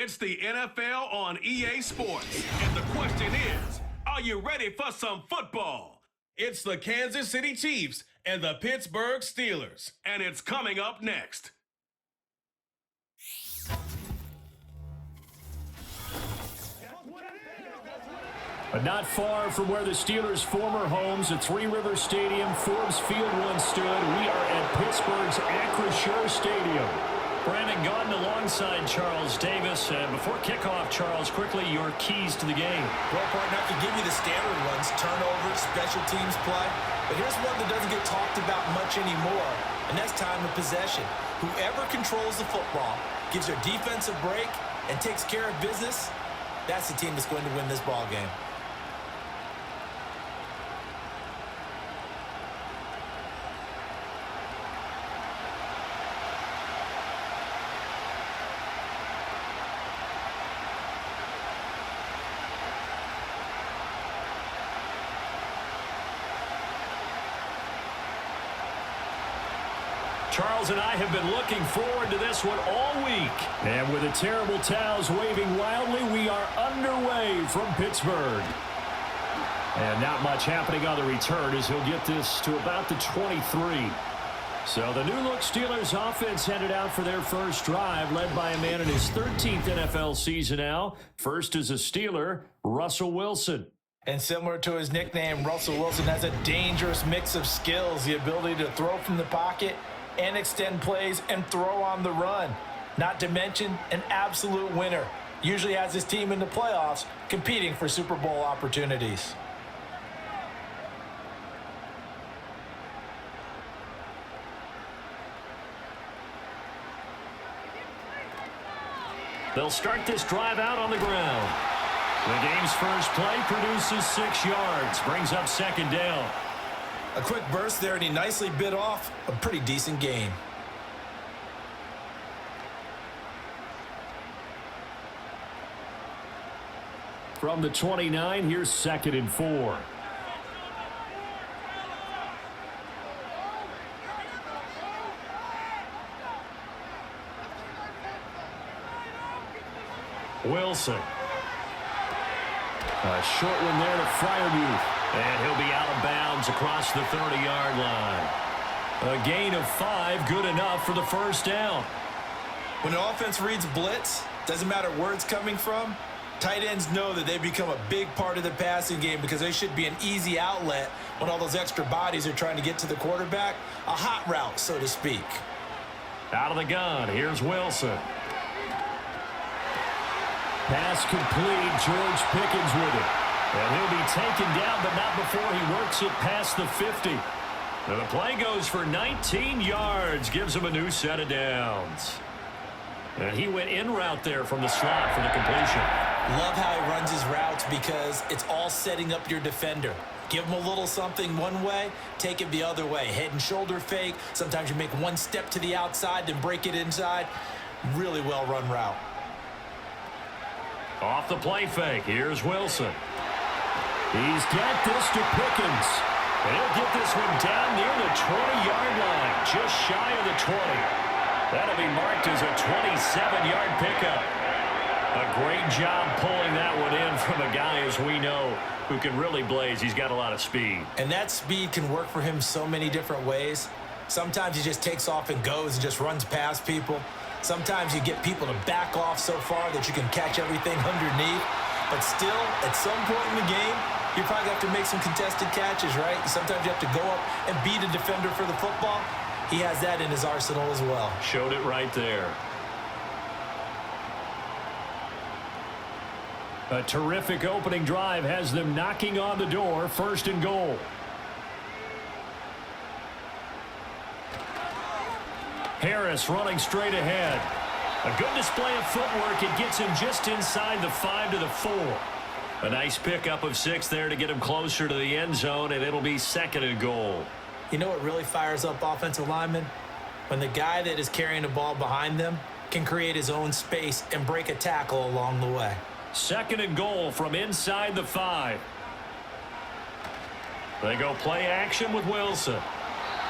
It's the NFL on EA Sports. And the question is, are you ready for some football? It's the Kansas City Chiefs and the Pittsburgh Steelers. And it's coming up next. But not far from where the Steelers' former homes at Three River Stadium, Forbes Field once stood, we are at Pittsburgh's Acrisure Stadium. Brandon Gaudin alongside Charles Davis. And before kickoff, Charles, quickly your keys to the game. Well, partner, I can give you the standard ones, turnovers, special teams play. But here's one that doesn't get talked about much anymore, and that's time of possession. Whoever controls the football, gives their defense a break, and takes care of business, that's the team that's going to win this ball game. Charles and I have been looking forward to this one all week. And with the terrible towels waving wildly, we are underway from Pittsburgh. And not much happening on the return as he'll get this to about the 23. So the new-look Steelers offense headed out for their first drive, led by a man in his 13th NFL season now. First is a Steeler, Russell Wilson. And similar to his nickname, Russell Wilson has a dangerous mix of skills, the ability to throw from the pocket and extend plays and throw on the run. Not to mention an absolute winner. Usually has his team in the playoffs competing for Super Bowl opportunities. They'll start this drive out on the ground. The game's first play produces 6 yards, brings up second down. A quick burst there, and he nicely bit off a pretty decent gain. From the 29, here's 2nd and 4. Wilson. A short one there to Fryermuth. And he'll be out of bounds across the 30-yard line. A gain of 5, good enough for the first down. When the offense reads blitz, doesn't matter where it's coming from, tight ends know that they become a big part of the passing game because they should be an easy outlet when all those extra bodies are trying to get to the quarterback. A hot route, so to speak. Out of the gun, here's Wilson. Pass complete, George Pickens with it. And he'll be taken down, but not before he works it past the 50. And the play goes for 19 yards, gives him a new set of downs. And he went in route there from the slot for the completion. Love how he runs his routes because it's all setting up your defender. Give him a little something one way, take it the other way. Head and shoulder fake. Sometimes you make one step to the outside, then break it inside. Really well-run route. Off the play fake, here's Wilson. He's got this to Pickens. And he'll get this one down near the 20-yard line, just shy of the 20. That'll be marked as a 27-yard pickup. A great job pulling that one in from a guy, as we know, who can really blaze. He's got a lot of speed. And that speed can work for him so many different ways. Sometimes he just takes off and goes and just runs past people. Sometimes you get people to back off so far that you can catch everything underneath. But still, at some point in the game, you probably have to make some contested catches, right? Sometimes you have to go up and beat a defender for the football. He has that in his arsenal as well. Showed it right there. A terrific opening drive has them knocking on the door, 1st and goal. Harris running straight ahead. A good display of footwork. It gets him just inside the 5 to the 4. A nice pickup of 6 there to get him closer to the end zone, and it'll be 2nd and goal. You know what really fires up offensive linemen? When the guy that is carrying the ball behind them can create his own space and break a tackle along the way. 2nd and goal from inside the 5. They go play action with Wilson.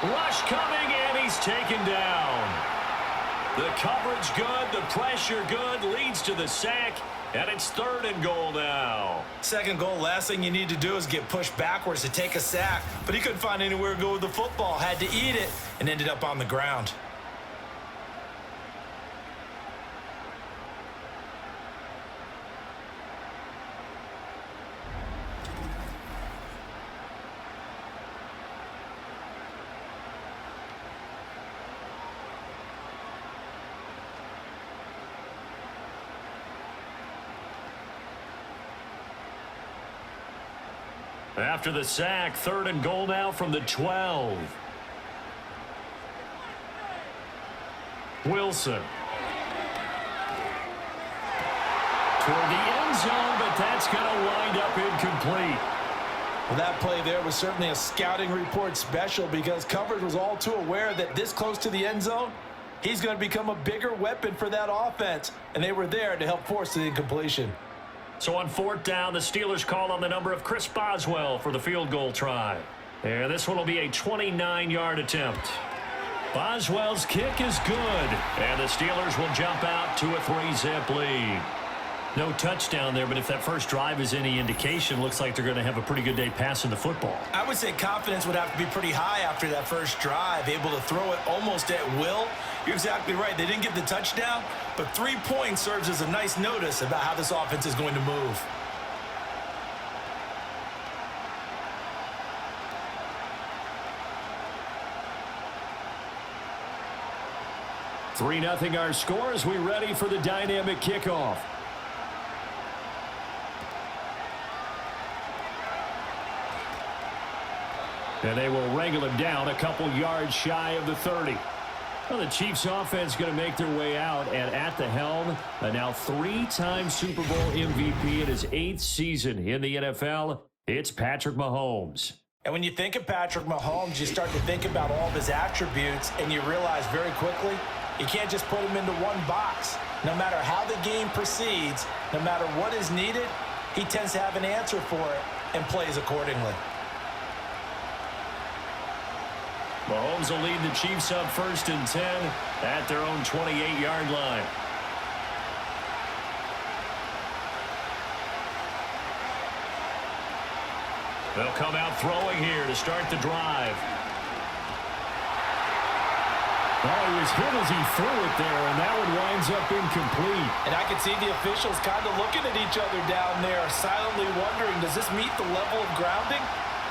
Rush coming, and he's taken down. The coverage good, the pressure good, leads to the sack, and it's 3rd and goal now. Second goal, last thing you need to do is get pushed backwards to take a sack. But he couldn't find anywhere to go with the football, had to eat it, and ended up on the ground. After the sack, 3rd and goal now from the 12. Wilson. Toward the end zone, but that's going to wind up incomplete. Well, that play there was certainly a scouting report special because coverage was all too aware that this close to the end zone, he's going to become a bigger weapon for that offense, and they were there to help force the incompletion. So on 4th down, the Steelers call on the number of Chris Boswell for the field goal try. And this one will be a 29-yard attempt. Boswell's kick is good, and the Steelers will jump out to a 3-zip lead. No touchdown there, but if that first drive is any indication, looks like they're going to have a pretty good day passing the football. I would say confidence would have to be pretty high after that first drive, able to throw it almost at will. You're exactly right. They didn't get the touchdown, but 3 points serves as a nice notice about how this offense is going to move. $3-0 our score as we ready for the dynamic kickoff. And they will wrangle him down a couple yards shy of the 30. Well, the Chiefs offense going to make their way out, and at the helm, a now 3-time Super Bowl MVP in his 8th season in the NFL, it's Patrick Mahomes. And when you think of Patrick Mahomes, you start to think about all of his attributes, and you realize very quickly, you can't just put him into one box. No matter how the game proceeds, no matter what is needed, he tends to have an answer for it and plays accordingly. Mahomes will lead the Chiefs up 1st and 10 at their own 28-yard line. They'll come out throwing here to start the drive. Oh, he was hit as he threw it there, and that one winds up incomplete. And I can see the officials kind of looking at each other down there, silently wondering, does this meet the level of grounding?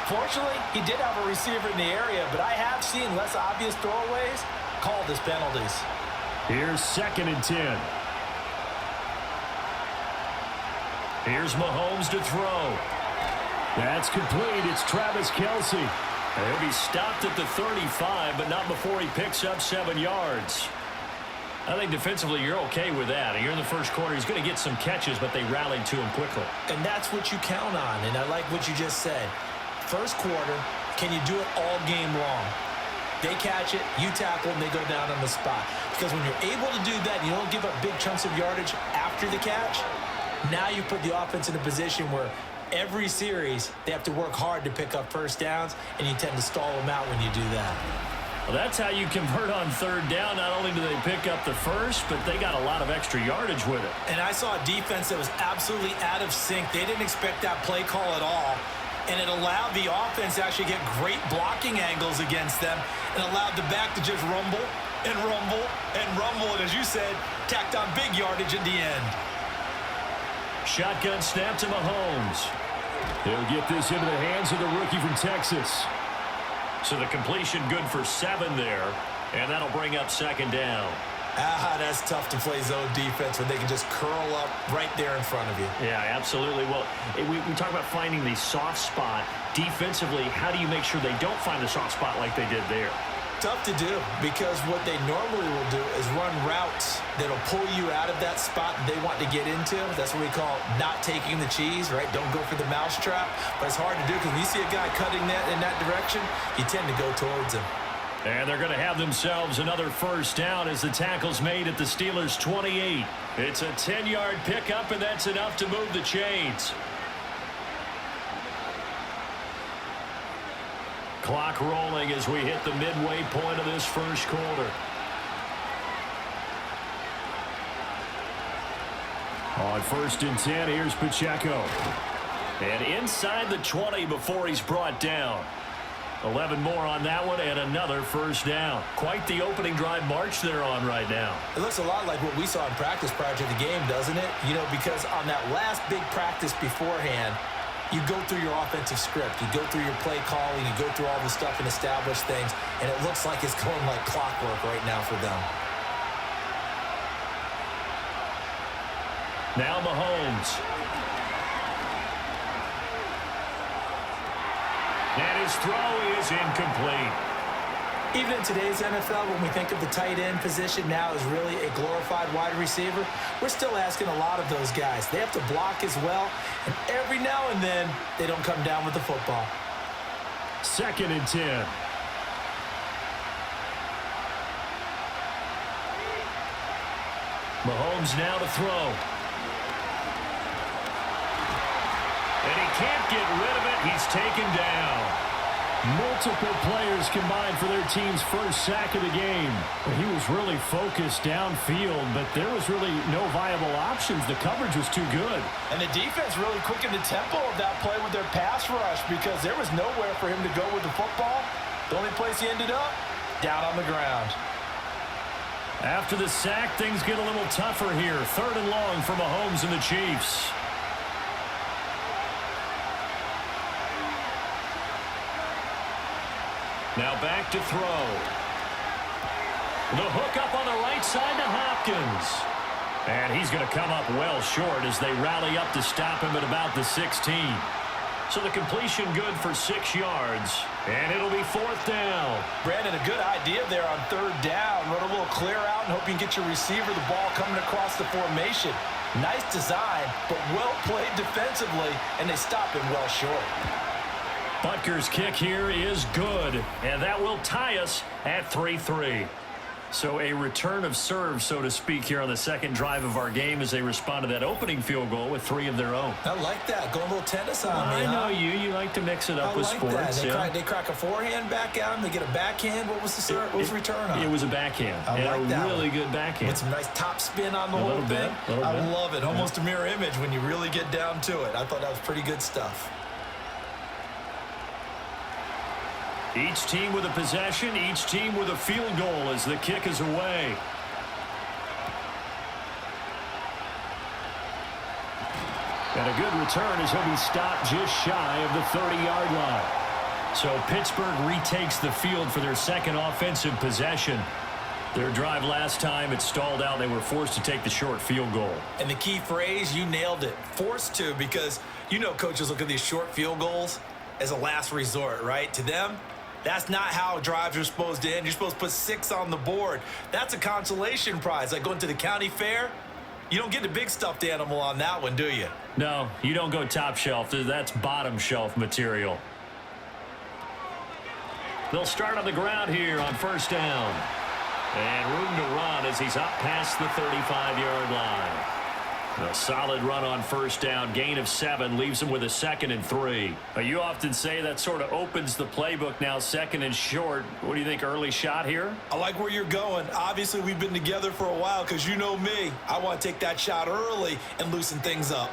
Fortunately, he did have a receiver in the area, but I have seen less obvious throwaways called as penalties. Here's 2nd and 10. Here's Mahomes to throw. That's complete. It's Travis Kelce. He'll be stopped at the 35, but not before he picks up 7 yards. I think defensively you're okay with that. You're in the first quarter. He's going to get some catches, but they rallied to him quickly. And that's what you count on, and I like what you just said. First quarter, can you do it all game long? They catch it, you tackle them, they go down on the spot. Because when you're able to do that, you don't give up big chunks of yardage after the catch, now you put the offense in a position where every series they have to work hard to pick up first downs, and you tend to stall them out when you do that. Well, that's how you convert on 3rd down. Not only do they pick up the first, but they got a lot of extra yardage with it. And I saw a defense that was absolutely out of sync. They didn't expect that play call at all. And it allowed the offense to actually get great blocking angles against them and allowed the back to just rumble and rumble and rumble. And as you said, tacked on big yardage at the end. Shotgun snap to Mahomes. He'll get this into the hands of the rookie from Texas. So the completion good for 7 there. And that'll bring up 2nd down. That's tough to play zone defense when they can just curl up right there in front of you. Yeah, absolutely. Well, we talk about finding the soft spot. Defensively, how do you make sure they don't find the soft spot like they did there? Tough to do, because what they normally will do is run routes that'll pull you out of that spot they want to get into. That's what we call not taking the cheese, right? Don't go for the mousetrap. But it's hard to do because when you see a guy cutting that in that direction, you tend to go towards him. And they're going to have themselves another first down as the tackle's made at the Steelers' 28. It's a 10-yard pickup, and that's enough to move the chains. Clock rolling as we hit the midway point of this first quarter. On 1st and 10, here's Pacheco. And inside the 20 before he's brought down. 11 more on that one and another first down. Quite the opening drive march they're on right now. It looks a lot like what we saw in practice prior to the game, doesn't it? You know, because on that last big practice beforehand, you go through your offensive script. You go through your play calling. You go through all the stuff and establish things. And it looks like it's going like clockwork right now for them. Now Mahomes. And his throw is incomplete. Even in today's NFL, when we think of the tight end position now as really a glorified wide receiver, we're still asking a lot of those guys. They have to block as well, and every now and then, they don't come down with the football. 2nd and 10. Mahomes now to throw. And he can't get rid of it. He's taken down. Multiple players combined for their team's first sack of the game. He was really focused downfield, but there was really no viable options. The coverage was too good. And the defense really quickened the tempo of that play with their pass rush because there was nowhere for him to go with the football. The only place he ended up, down on the ground. After the sack, things get a little tougher here. 3rd and long for Mahomes and the Chiefs. Now back to throw. The hook up on the right side to Hopkins. And he's going to come up well short as they rally up to stop him at about the 16. So the completion good for 6 yards. And it'll be 4th down. Brandon, a good idea there on 3rd down. Run a little clear out and hope you can get your receiver the ball coming across the formation. Nice design, but well played defensively, and they stop him well short. Butker's kick here is good, and that will tie us at 3-3. So a return of serve, so to speak, here on the second drive of our game as they respond to that opening field goal with 3 of their own. I like that. Going a little tennis on me, I know you like to mix it up with sports. They crack a forehand back at him. They get a backhand. What was the serve? What was the return on? It was a backhand. I like that. Really good backhand. With some nice top spin on the whole thing. I love it. Almost a mirror image when you really get down to it. I thought that was pretty good stuff. Each team with a possession, each team with a field goal as the kick is away. And a good return as he'll be stopped just shy of the 30-yard line. So Pittsburgh retakes the field for their second offensive possession. Their drive last time, it stalled out. They were forced to take the short field goal. And the key phrase, you nailed it, forced to, because you know coaches look at these short field goals as a last resort, right? To them, that's not how drives are supposed to end. You're supposed to put 6 on the board. That's a consolation prize. Like going to the county fair, you don't get the big stuffed animal on that one, do you? No, you don't go top shelf. That's bottom shelf material. They'll start on the ground here on 1st down. And room to run as he's up past the 35-yard line. A solid run on 1st down. Gain of 7 leaves him with a 2nd and 3. You often say that sort of opens the playbook now, 2nd and short. What do you think, early shot here? I like where you're going. Obviously, we've been together for a while because you know me. I want to take that shot early and loosen things up.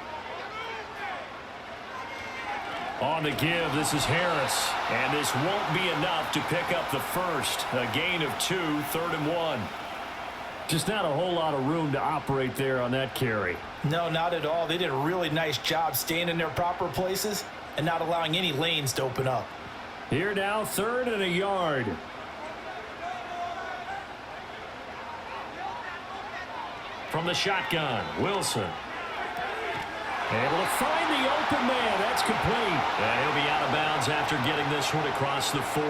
On the give, this is Harris. And this won't be enough to pick up the first. A gain of 2, 3rd and 1. Just not a whole lot of room to operate there on that carry. No, not at all. They did a really nice job staying in their proper places and not allowing any lanes to open up. Here now, 3rd and a yard. From the shotgun, Wilson. Able to find the open man. That's complete. And he'll be out of bounds after getting this one across the 40.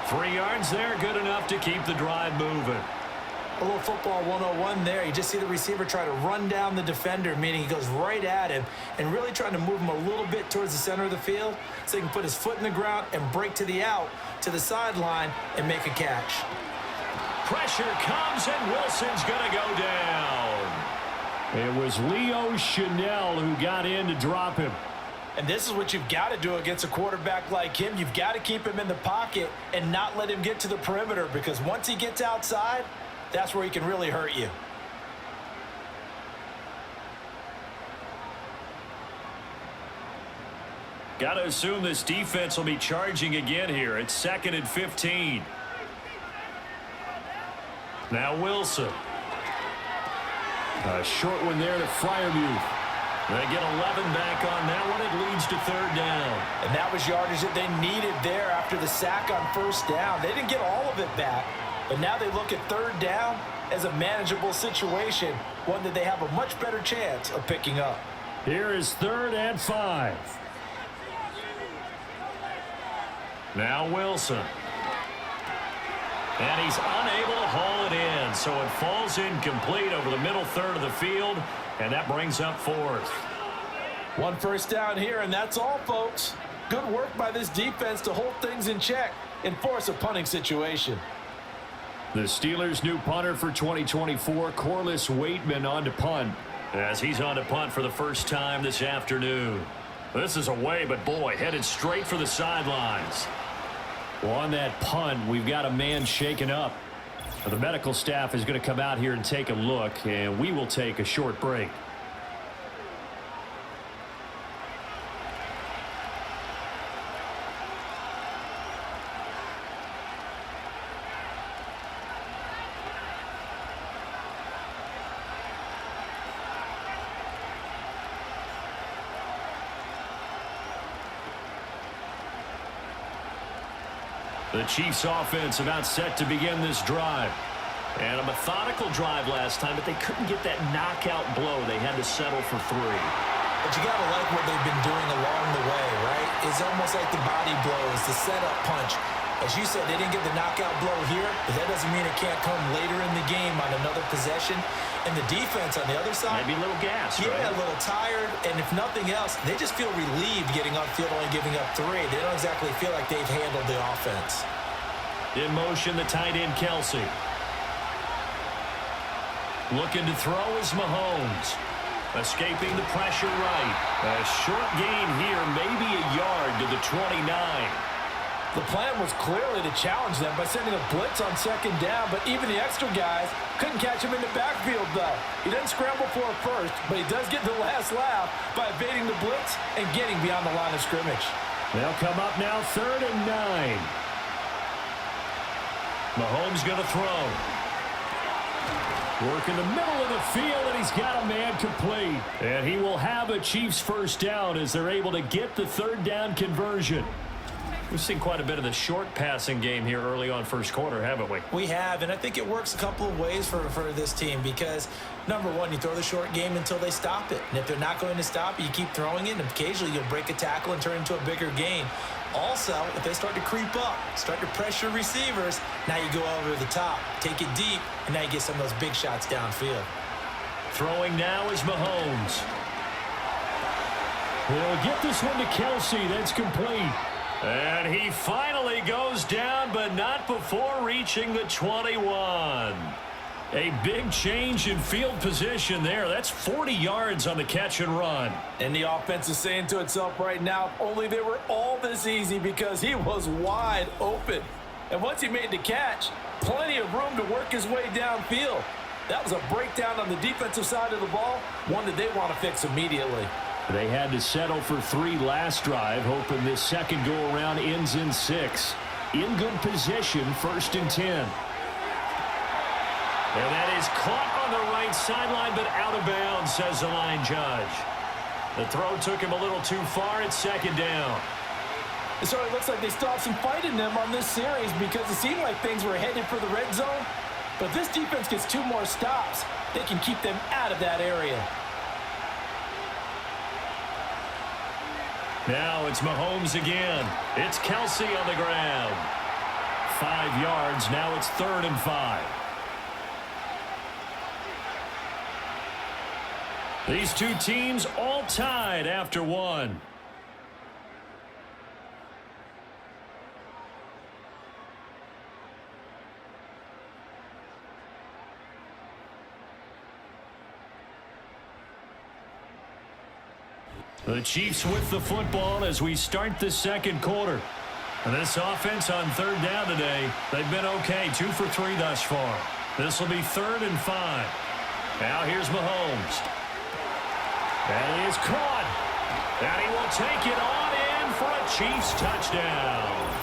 3 yards there, good enough to keep the drive moving. A little football 101 there. You just see the receiver try to run down the defender, meaning he goes right at him and really trying to move him a little bit towards the center of the field so he can put his foot in the ground and break to the out, to the sideline, and make a catch. Pressure comes, and Wilson's going to go down. It was Leo Chanel who got in to drop him. And this is what you've got to do against a quarterback like him. You've got to keep him in the pocket and not let him get to the perimeter, because once he gets outside, that's where he can really hurt you. Got to assume this defense will be charging again here. It's 2nd and 15. Now Wilson. A short one there to Freiermuth. They get 11 back on that one. It leads to 3rd down. And that was yardage that they needed there after the sack on 1st down. They didn't get all of it back, but now they look at 3rd down as a manageable situation, one that they have a much better chance of picking up. Here is 3rd and 5. Now Wilson. And he's unable to haul it in, so it falls incomplete over the middle third of the field, and that brings up 4th. 1 first down here, and that's all, folks. Good work by this defense to hold things in check and force a punting situation. The Steelers' new punter for 2024, Corliss Waitman, on to punt, as he's on to punt for the first time this afternoon. This is away, but boy, headed straight for the sidelines. Well, on that punt, we've got a man shaken up. The medical staff is going to come out here and take a look, and we will take a short break. The Chiefs' offense about set to begin this drive. And a methodical drive last time, but they couldn't get that knockout blow. They had to settle for 3. But you got to like what they've been doing along the way, right? It's almost like the body blows, the setup punch. As you said, they didn't get the knockout blow here, but that doesn't mean it can't come later in the game on another possession. And the defense on the other side, maybe a little gas, yeah, right? A little tired, and if nothing else, they just feel relieved getting upfield, only giving up 3. They don't exactly feel like they've handled the offense. In motion, the tight end, Kelsey. Looking to throw is Mahomes. Escaping the pressure right. A short gain here, maybe a yard to the 29. The plan was clearly to challenge them by sending a blitz on 2nd down, but even the extra guys couldn't catch him in the backfield, though. He doesn't scramble for a first, but he does get the last laugh by evading the blitz and getting beyond the line of scrimmage. They'll come up now 3rd and 9. Mahomes going to throw. Work in the middle of the field, and he's got a man complete. And he will have a Chiefs first down as they're able to get the 3rd down conversion. We've seen quite a bit of the short passing game here early on first quarter, haven't we? We have, and I think it works a couple of ways for this team because, number one, you throw the short game until they stop it. And if they're not going to stop it, you keep throwing it, and occasionally you'll break a tackle and turn into a bigger gain. Also, if they start to creep up, start to pressure receivers, now you go over the top, take it deep, and now you get some of those big shots downfield. Throwing now is Mahomes. They'll get this one to Kelsey. That's complete. And he finally goes down, but not before reaching the 21. A big change in field position there. That's 40 yards on the catch and run. And the offense is saying to itself right now, if only they were all this easy, because he was wide open. And once he made the catch, plenty of room to work his way downfield. That was a breakdown on the defensive side of the ball, one that they want to fix immediately. They had to settle for 3 last drive, hoping this second go-around ends in 6. In good position, 1st and 10. And that is caught on the right sideline, but out of bounds, says the line judge. The throw took him a little too far. It's 2nd down. So it looks like they still have some fight in them on this series because it seemed like things were headed for the red zone. But if this defense gets 2 more stops, they can keep them out of that area. Now it's Mahomes again. It's Kelsey on the ground. 5 yards. Now it's 3rd and 5. These two teams all tied after 1. The Chiefs with the football as we start the second quarter. And this offense on 3rd down today, they've been okay. 2 for 3 thus far. This will be 3rd and 5. Now here's Mahomes. And he is caught. And he will take it on in for a Chiefs touchdown.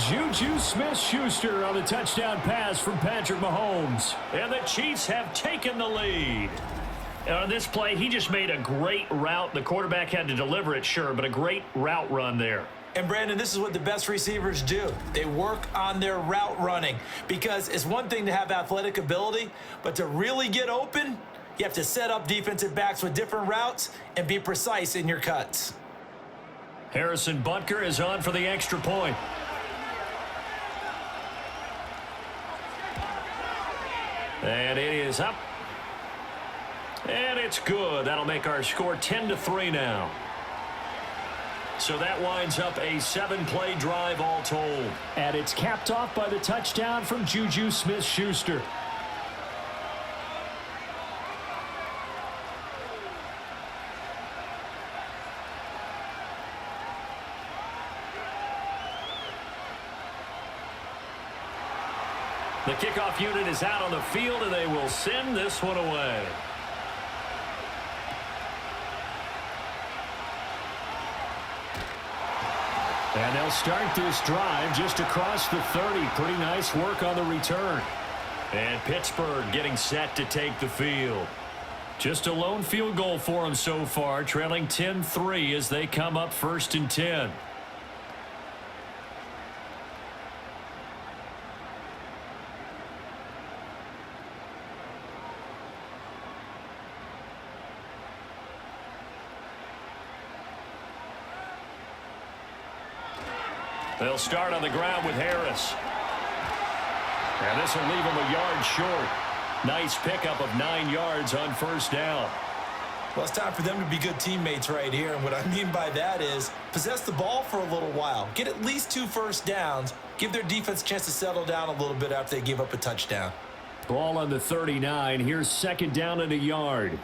Juju Smith-Schuster on the touchdown pass from Patrick Mahomes. And the Chiefs have taken the lead. On this play, he just made a great route. The quarterback had to deliver it, sure, but a great route run there. And, Brandon, this is what the best receivers do. They work on their route running because it's one thing to have athletic ability, but to really get open, you have to set up defensive backs with different routes and be precise in your cuts. Harrison Butker is on for the extra point. And it is up. And it's good. That'll make our score 10-3 now. So that winds up a 7-play drive all told. And it's capped off by the touchdown from Juju Smith-Schuster. The kickoff unit is out on the field, and they will send this one away. And they'll start this drive just across the 30. Pretty nice work on the return. And Pittsburgh getting set to take the field. Just a lone field goal for them so far, trailing 10-3 as they come up 1st and 10. They'll start on the ground with Harris. And this will leave him a yard short. Nice pickup of 9 yards on 1st down. Well, it's time for them to be good teammates right here. And what I mean by that is possess the ball for a little while. Get at least 2 first downs. Give their defense a chance to settle down a little bit after they give up a touchdown. Ball on the 39. Here's 2nd down and a yard.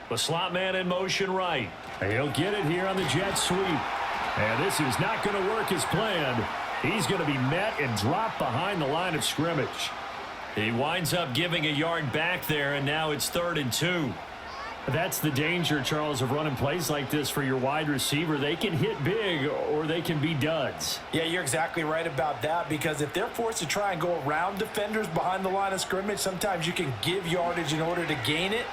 The slot man in motion right. He'll get it here on the jet sweep. And this is not going to work as planned. He's going to be met and dropped behind the line of scrimmage. He winds up giving a yard back there, and now it's 3rd and 2. That's the danger, Charles, of running plays like this for your wide receiver. They can hit big or they can be duds. Yeah, you're exactly right about that because if they're forced to try and go around defenders behind the line of scrimmage, sometimes you can give yardage in order to gain it.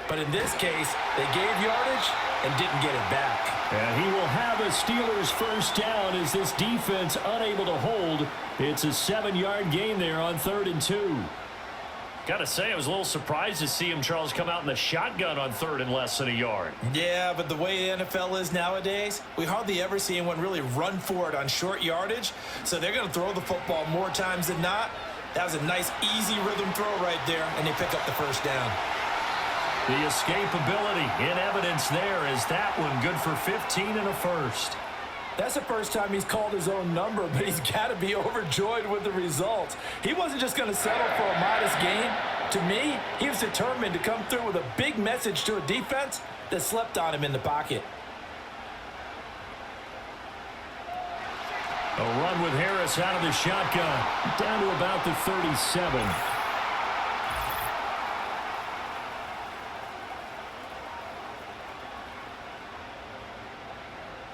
But in this case, they gave yardage and didn't get it back. And he will have a Steelers 1st down as this defense unable to hold. It's a 7-yard gain there on 3rd and 2. Got to say, I was a little surprised to see him, Charles, come out in the shotgun on 3rd and less than a yard. Yeah, but the way the NFL is nowadays, we hardly ever see anyone really run for it on short yardage. So they're going to throw the football more times than not. That was a nice, easy rhythm throw right there, and they pick up the 1st down. The escapability in evidence there is that one good for 15 and a 1st. That's the first time he's called his own number, but he's got to be overjoyed with the results. He wasn't just going to settle for a modest gain. To me, he was determined to come through with a big message to a defense that slept on him in the pocket. A run with Harris out of the shotgun, down to about the 37.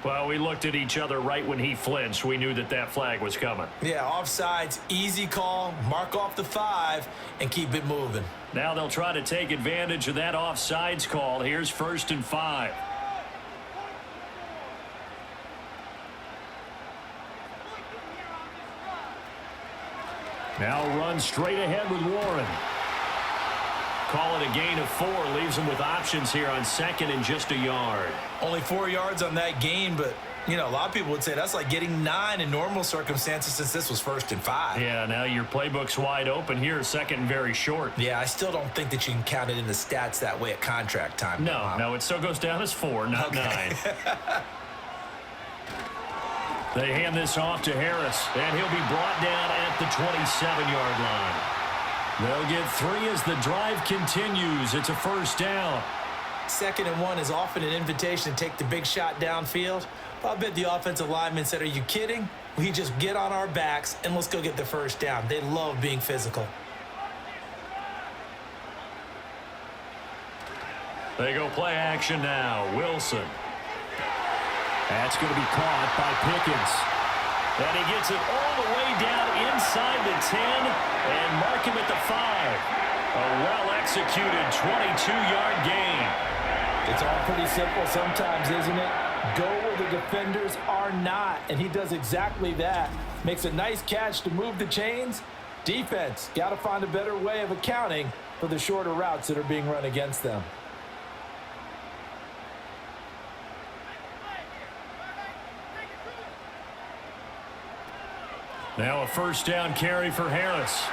Well, we looked at each other right when he flinched. We knew that that flag was coming. Yeah, offsides, easy call, mark off the 5, and keep it moving. Now they'll try to take advantage of that offsides call. Here's 1st and 5. Now run straight ahead with Warren. Call it a gain of 4. Leaves them with options here on 2nd and just a yard. Only 4 yards on that gain, but, you know, a lot of people would say that's like getting 9 in normal circumstances since this was 1st and 5. Yeah, now your playbook's wide open here, 2nd and very short. Yeah, I still don't think that you can count it in the stats that way at contract time. No, it still goes down as 4, not 9. They hand this off to Harris, and he'll be brought down at the 27-yard line. They'll get 3 as the drive continues. It's a 1st down. 2nd and 1 is often an invitation to take the big shot downfield. I bet the offensive lineman said, are you kidding? We just get on our backs and let's go get the 1st down. They love being physical. They go play action now. Wilson That's going to be caught by Pickens. And he gets it all the way down inside the 10 and mark him at the 5. A well-executed 22-yard gain. It's all pretty simple sometimes, isn't it? Go where the defenders are not, and he does exactly that. Makes a nice catch to move the chains. Defense, got to find a better way of accounting for the shorter routes that are being run against them. Now a first down carry for Harris.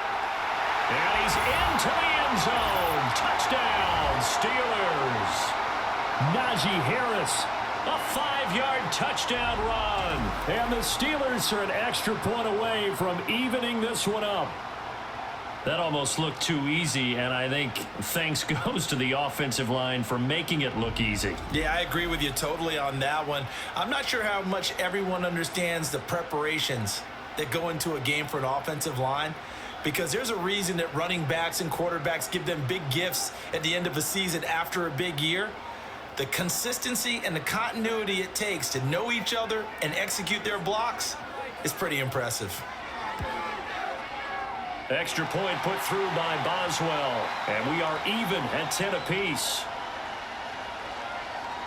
And he's into the end zone. Touchdown, Steelers. Najee Harris, a 5-yard touchdown run. And the Steelers are an extra point away from evening this one up. That almost looked too easy, and I think thanks goes to the offensive line for making it look easy. Yeah, I agree with you totally on that one. I'm not sure how much everyone understands the preparations that go into a game for an offensive line, because there's a reason that running backs and quarterbacks give them big gifts at the end of a season after a big year. The consistency and the continuity it takes to know each other and execute their blocks is pretty impressive. Extra point put through by Boswell, and we are even at 10 apiece.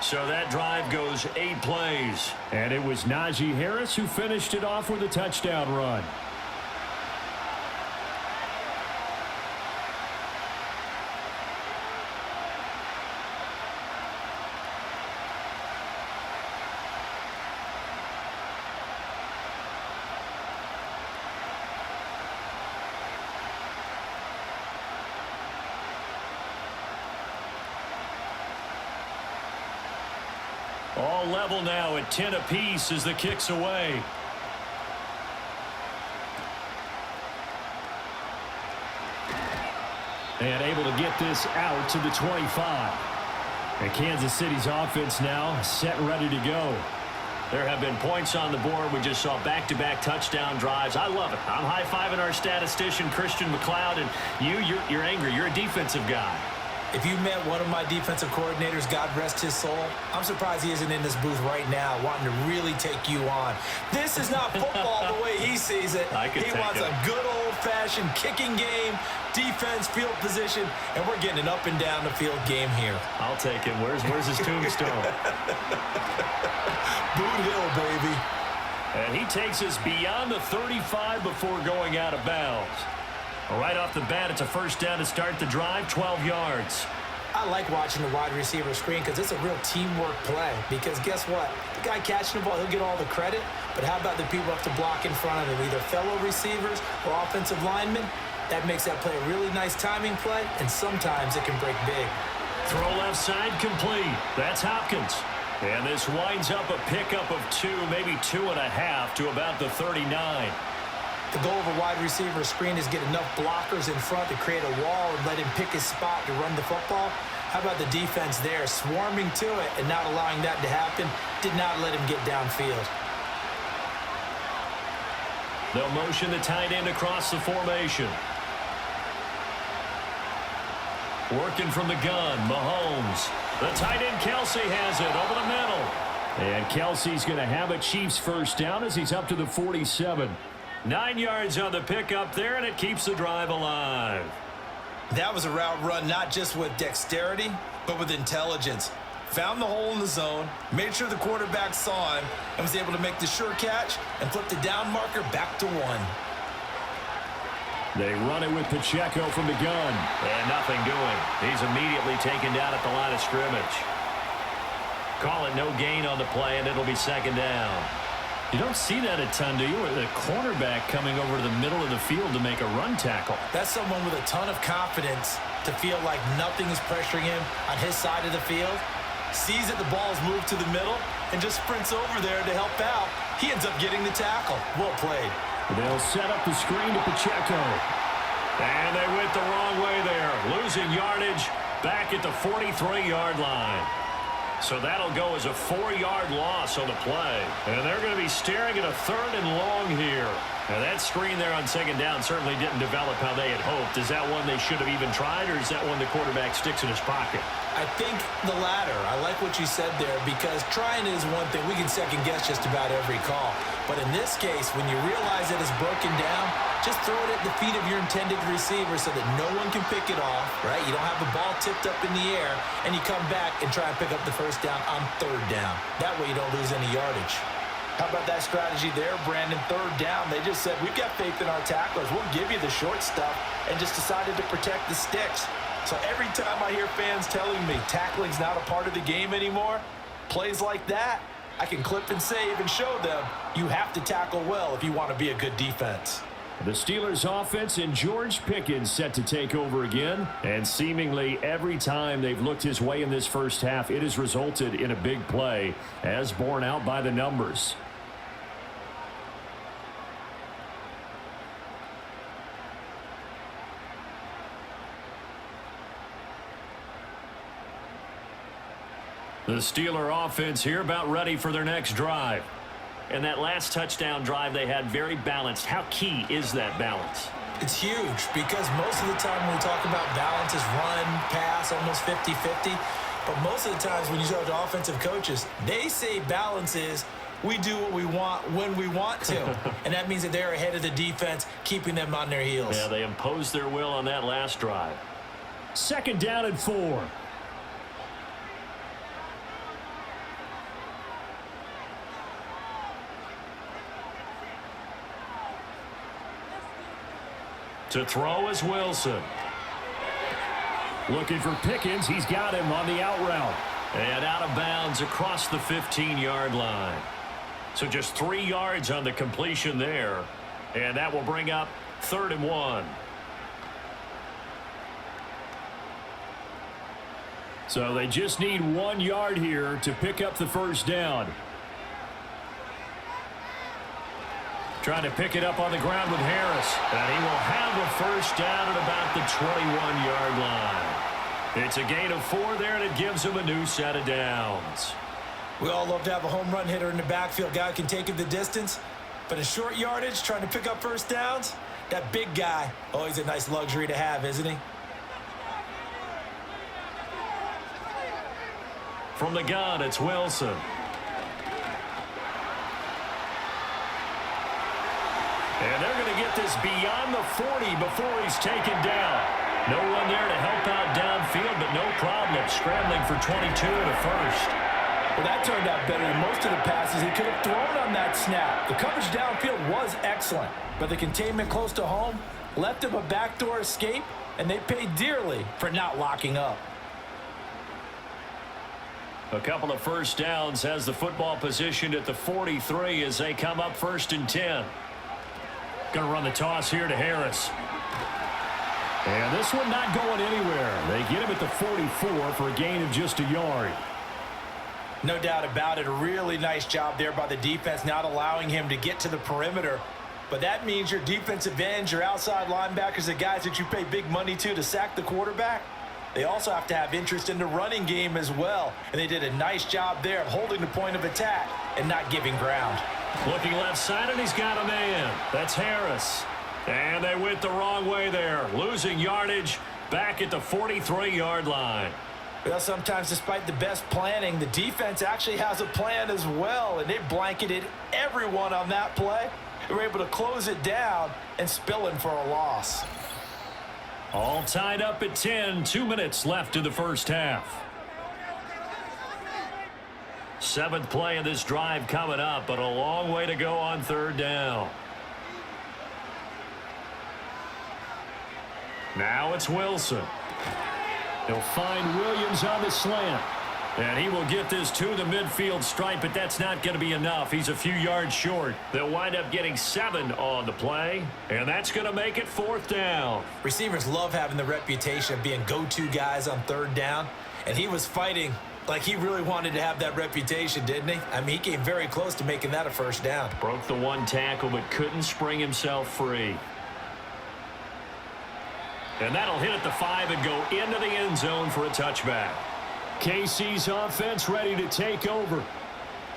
So that drive goes 8 plays. And it was Najee Harris who finished it off with a touchdown run. All level now at 10 apiece as the kick's away. And able to get this out to the 25. And Kansas City's offense now set and ready to go. There have been points on the board. We just saw back-to-back touchdown drives. I love it. I'm high-fiving our statistician, Christian McLeod, and you're angry. You're a defensive guy. If you met one of my defensive coordinators, God rest his soul, I'm surprised he isn't in this booth right now wanting to really take you on. This is not football the way he sees it. He wants a good old-fashioned kicking game, defense, field position, and we're getting an up and down the field game here. I'll take him. Where's his tombstone? Boot Hill, baby. And he takes us beyond the 35 before going out of bounds. Right off the bat, it's a first down to start the drive, 12 yards. I like watching the wide receiver screen because it's a real teamwork play. Because guess what? The guy catching the ball, he'll get all the credit. But how about the people who have to block in front of him, either fellow receivers or offensive linemen? That makes that play a really nice timing play, and sometimes it can break big. Throw left side complete. That's Hopkins. And this winds up a pickup of 2, maybe 2.5 to about the 39. The goal of a wide receiver screen is get enough blockers in front to create a wall and let him pick his spot to run the football. How about the defense there, swarming to it and not allowing that to happen? Did not let him get downfield. They'll motion the tight end across the formation. Working from the gun, Mahomes. The tight end, Kelsey, has it over the middle. And Kelsey's going to have a Chiefs first down as he's up to the 47. 9 yards on the pickup there, and it keeps the drive alive. That was a route run not just with dexterity, but with intelligence. Found the hole in the zone, made sure the quarterback saw him, and was able to make the sure catch and flip the down marker back to 1. They run it with Pacheco from the gun. And nothing doing. He's immediately taken down at the line of scrimmage. Call it no gain on the play, and it'll be second down. You don't see that a ton, do you? The cornerback coming over to the middle of the field to make a run tackle. That's someone with a ton of confidence to feel like nothing is pressuring him on his side of the field. Sees that the ball's moved to the middle and just sprints over there to help out. He ends up getting the tackle. Well played. They'll set up the screen to Pacheco. And they went the wrong way there. Losing yardage back at the 43-yard line. So that'll go as a 4-yard loss on the play. And they're going to be staring at a 3rd and long here. Now that screen there on second down certainly didn't develop how they had hoped. Is that one they should have even tried, or is that one the quarterback sticks in his pocket? I think the latter. I like what you said there, because trying is one thing. We can second guess just about every call. But in this case, when you realize that it's broken down, just throw it at the feet of your intended receiver so that no one can pick it off, right? You don't have the ball tipped up in the air, and you come back and try and pick up the first down on third down. That way you don't lose any yardage. How about that strategy there, Brandon? Third down, they just said, we've got faith in our tacklers. We'll give you the short stuff, and just decided to protect the sticks. So every time I hear fans telling me tackling's not a part of the game anymore, plays like that, I can clip and save and show them you have to tackle well if you want to be a good defense. The Steelers offense and George Pickens set to take over again. And seemingly every time they've looked his way in this first half, it has resulted in a big play, as borne out by the numbers. The Steeler offense here about ready for their next drive. And that last touchdown drive they had very balanced. How key is that balance? It's huge, because most of the time when we talk about balance is run, pass, almost 50-50. But most of the times when you talk to offensive coaches, they say balance is we do what we want when we want to. And that means that they're ahead of the defense, keeping them on their heels. Yeah, they imposed their will on that last drive. Second down and 4. To throw is Wilson. Looking for Pickens. He's got him on the out route. And out of bounds across the 15-yard line. So just 3 yards on the completion there. And that will bring up 3rd and 1. So they just need 1 yard here to pick up the first down. Trying to pick it up on the ground with Harris. And he will have a first down at about the 21-yard line. It's a gain of 4 there, and it gives him a new set of downs. We all love to have a home run hitter in the backfield. Guy can take it the distance. But in short yardage, trying to pick up first downs, that big guy, always a nice luxury to have, isn't he? From the gun, it's Wilson. And they're going to get this beyond the 40 before he's taken down. No one there to help out downfield, but no problem scrambling for 22 and a first. Well, that turned out better than most of the passes he could have thrown on that snap. The coverage downfield was excellent, but the containment close to home left him a backdoor escape, and they paid dearly for not locking up. A couple of first downs has the football positioned at the 43 as they come up 1st and 10. Going to run the toss here to Harris. And this one not going anywhere. They get him at the 44 for a gain of just a yard. No doubt about it. A really nice job there by the defense, not allowing him to get to the perimeter. But that means your defensive ends, your outside linebackers, the guys that you pay big money to sack the quarterback, they also have to have interest in the running game as well. And they did a nice job there of holding the point of attack and not giving ground. Looking left side, and he's got a man. That's Harris. And they went the wrong way there. Losing yardage back at the 43-yard line. Well, sometimes despite the best planning, the defense actually has a plan as well, and they blanketed everyone on that play. They were able to close it down and spill in for a loss. All tied up at 10. 2 minutes left in the first half. 7th play of this drive coming up, but a long way to go on 3rd down. Now it's Wilson. He'll find Williams on the slant. And he will get this to the midfield stripe, but that's not going to be enough. He's a few yards short. They'll wind up getting 7 on the play, and that's going to make it 4th down. Receivers love having the reputation of being go-to guys on 3rd down, and he was fighting like he really wanted to have that reputation, didn't he? I mean, he came very close to making that a first down. Broke the 1 tackle, but couldn't spring himself free. And that'll hit at the 5 and go into the end zone for a touchback. KC's offense ready to take over.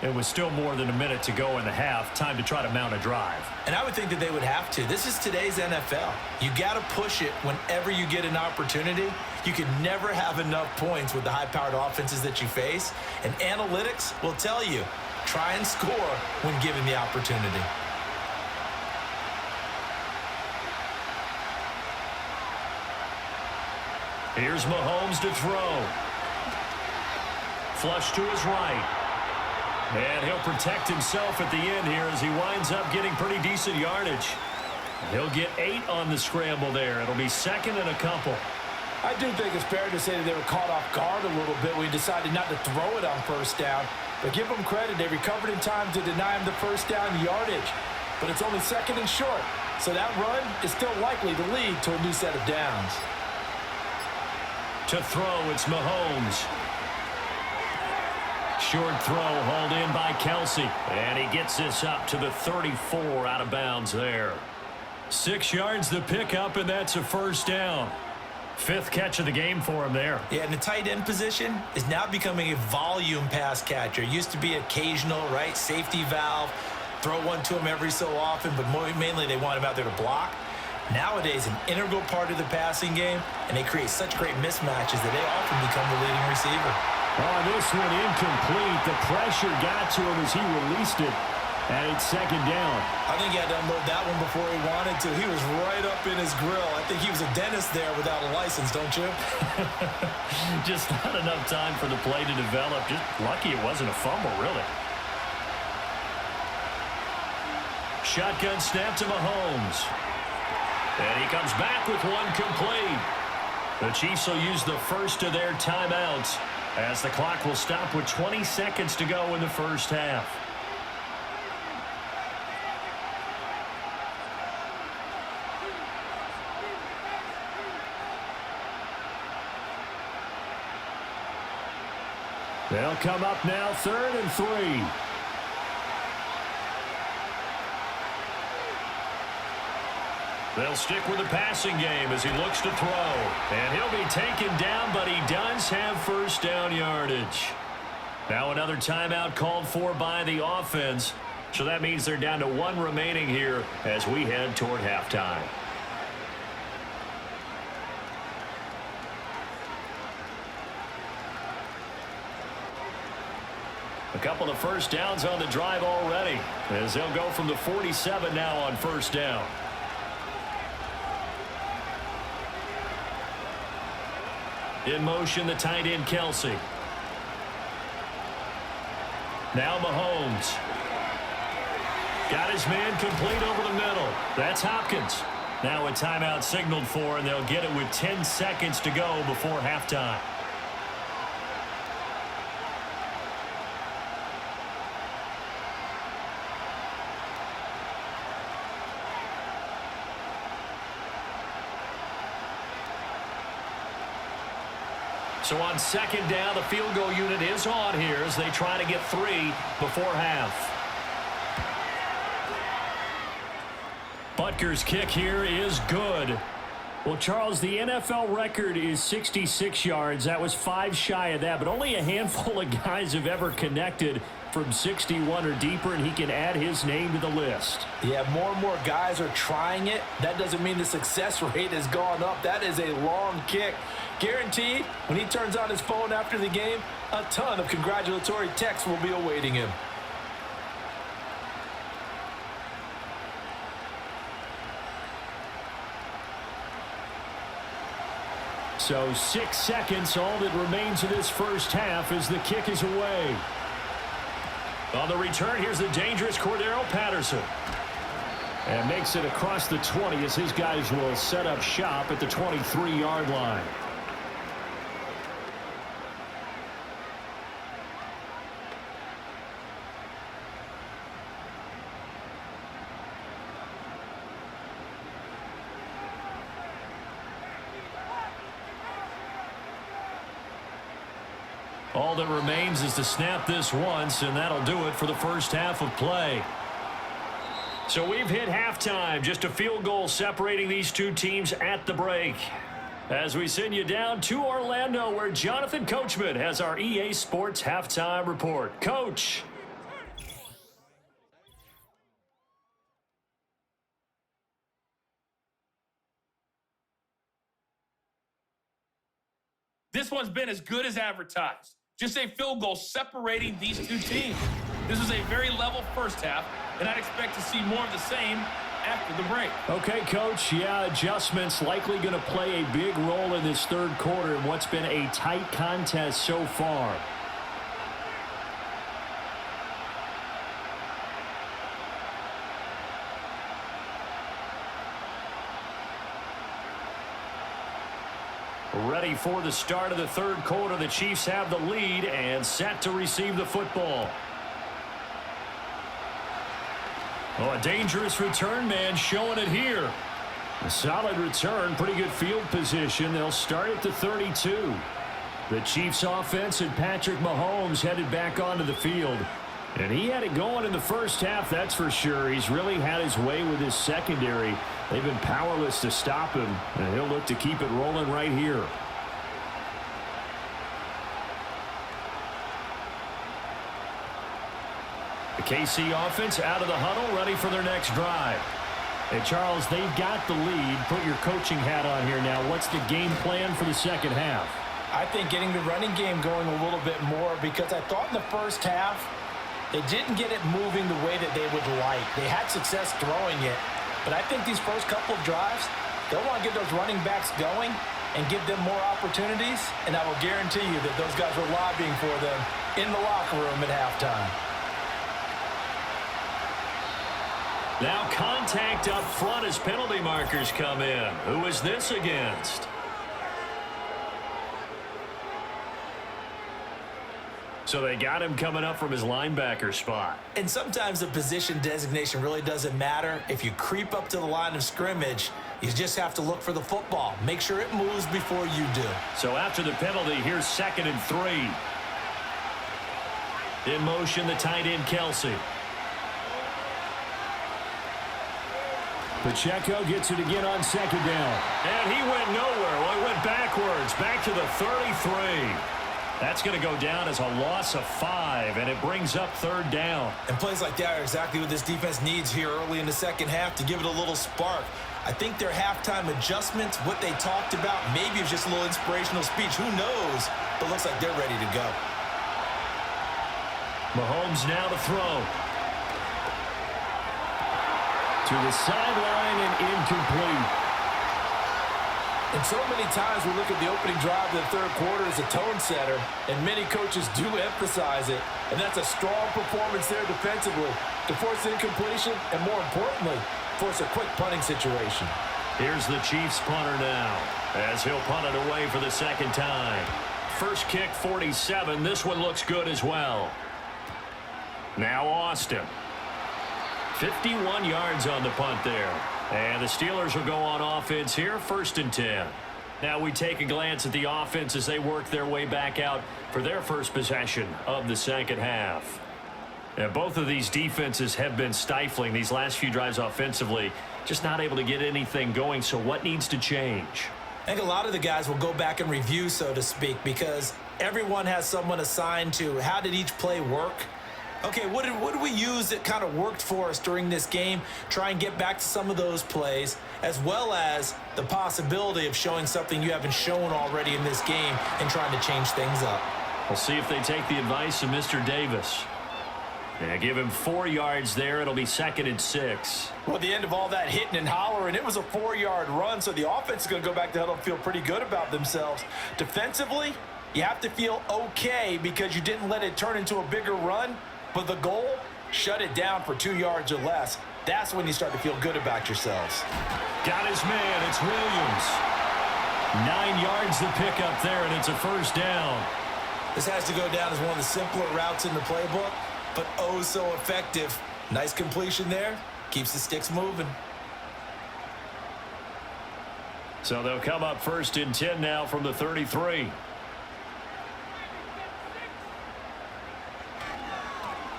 It was still more than a minute to go in the half. Time to try to mount a drive. And I would think that they would have to. This is today's NFL. You got to push it whenever you get an opportunity. You can never have enough points with the high-powered offenses that you face. And analytics will tell you, try and score when given the opportunity. Here's Mahomes to throw. Flush to his right. And he'll protect himself at the end here as he winds up getting pretty decent yardage. He'll get 8 on the scramble there. It'll be second and a couple. I do think it's fair to say that they were caught off guard a little bit when he decided not to throw it on first down. But give them credit. They recovered in time to deny him the first down yardage. But it's only second and short. So that run is still likely to lead to a new set of downs. To throw, it's Mahomes. Short throw hauled in by Kelsey. And he gets this up to the 34 out of bounds there. 6 yards the pickup, and that's a first down. 5th catch of the game for him there. Yeah, and the tight end position is now becoming a volume pass catcher. It used to be occasional, right? Safety valve. Throw one to him every so often, but mainly they want him out there to block. Nowadays, an integral part of the passing game, and they create such great mismatches that they often become the leading receiver. Oh, this one incomplete. The pressure got to him as he released it, and it's second down. I think he had to unload that one before he wanted to. He was right up in his grill. I think he was a dentist there without a license, don't you? Just not enough time for the play to develop. Just lucky it wasn't a fumble, really. Shotgun snap to Mahomes. And he comes back with one complete. The Chiefs will use the first of their timeouts as the clock will stop with 20 seconds to go in the first half. They'll come up now, 3rd and 3. They'll stick with the passing game as he looks to throw. And he'll be taken down, but he does have first down yardage. Now another timeout called for by the offense. So that means they're down to 1 remaining here as we head toward halftime. A couple of first downs on the drive already as they'll go from the 47 now on first down. In motion, the tight end, Kelsey. Now Mahomes. Got his man complete over the middle. That's Hopkins. Now a timeout signaled for, and they'll get it with 10 seconds to go before halftime. So on second down, the field goal unit is on here as they try to get 3 before half. Butker's kick here is good. Well, Charles, the NFL record is 66 yards. That was 5 shy of that, but only a handful of guys have ever connected from 61 or deeper, and he can add his name to the list. Yeah, more and more guys are trying it. That doesn't mean the success rate has gone up. That is a long kick. Guaranteed, when he turns on his phone after the game, a ton of congratulatory texts will be awaiting him. So 6 seconds, all that remains of this first half as the kick is away. On the return, here's the dangerous Cordero Patterson. And makes it across the 20 as his guys will set up shop at the 23-yard line. All that remains is to snap this once, and that'll do it for the first half of play. So we've hit halftime, just a field goal separating these two teams at the break. As we send you down to Orlando, where Jonathan Coachman has our EA Sports Halftime Report. Coach. This one's been as good as advertised. Just a field goal separating these two teams. This was a very level first half, and I'd expect to see more of the same after the break. Okay, Coach. Yeah, adjustments likely going to play a big role in this third quarter in what's been a tight contest so far. Ready for the start of the third quarter. The Chiefs have the lead and set to receive the football. Oh, a dangerous return man showing it here. A solid return, pretty good field position. They'll start at the 32. The Chiefs offense and Patrick Mahomes headed back onto the field. And he had it going in the first half, that's for sure. He's really had his way with his secondary. They've been powerless to stop him, and he'll look to keep it rolling right here. The KC offense out of the huddle, ready for their next drive. Hey, Charles, they've got the lead. Put your coaching hat on here now. What's the game plan for the second half? I think getting the running game going a little bit more, because I thought in the first half they didn't get it moving the way that they would like. They had success throwing it, but I think these first couple of drives, they'll want to get those running backs going and give them more opportunities, and I will guarantee you that those guys were lobbying for them in the locker room at halftime. Now contact up front as penalty markers come in. Who is this against? So they got him coming up from his linebacker spot. And sometimes the position designation really doesn't matter. If you creep up to the line of scrimmage, you just have to look for the football. Make sure it moves before you do. So after the penalty, here's 2nd and 3. In motion, the tight end, Kelsey. Pacheco gets it again on 2nd down. And he went nowhere. Well, he went backwards, back to the 33. That's going to go down as a loss of 5, and it brings up 3rd down. And plays like that are exactly what this defense needs here early in the second half to give it a little spark. I think their halftime adjustments, what they talked about, maybe it's just a little inspirational speech. Who knows? But looks like they're ready to go. Mahomes now to throw. To the sideline and incomplete. And so many times we look at the opening drive of the third quarter as a tone setter, and many coaches do emphasize it, and that's a strong performance there defensively to force incompletion and, more importantly, force a quick punting situation. Here's the Chiefs punter now as he'll punt it away for the second time. First kick, 47. This one looks good as well. Now Austin. 51 yards on the punt there. And the Steelers will go on offense here, 1st and 10. Now we take a glance at the offense as they work their way back out for their first possession of the second half. And both of these defenses have been stifling these last few drives offensively, just not able to get anything going. So what needs to change? I think a lot of the guys will go back and review, so to speak, because everyone has someone assigned to how did each play work. Okay, what did we use that kind of worked for us during this game? Try and get back to some of those plays, as well as the possibility of showing something you haven't shown already in this game and trying to change things up. We'll see if they take the advice of Mr. Davis. Yeah, give him 4 yards there. It'll be 2nd and 6. Well, at the end of all that hitting and hollering, it was a 4-yard run, so the offense is going to go back to huddle and feel pretty good about themselves. Defensively, you have to feel okay because you didn't let it turn into a bigger run. But the goal, shut it down for 2 yards or less. That's when you start to feel good about yourselves. Got his man. It's Williams. 9 yards to pick up there, and it's a 1st down. This has to go down as one of the simpler routes in the playbook, but oh so effective. Nice completion there. Keeps the sticks moving. So they'll come up 1st and 10 now from the 33.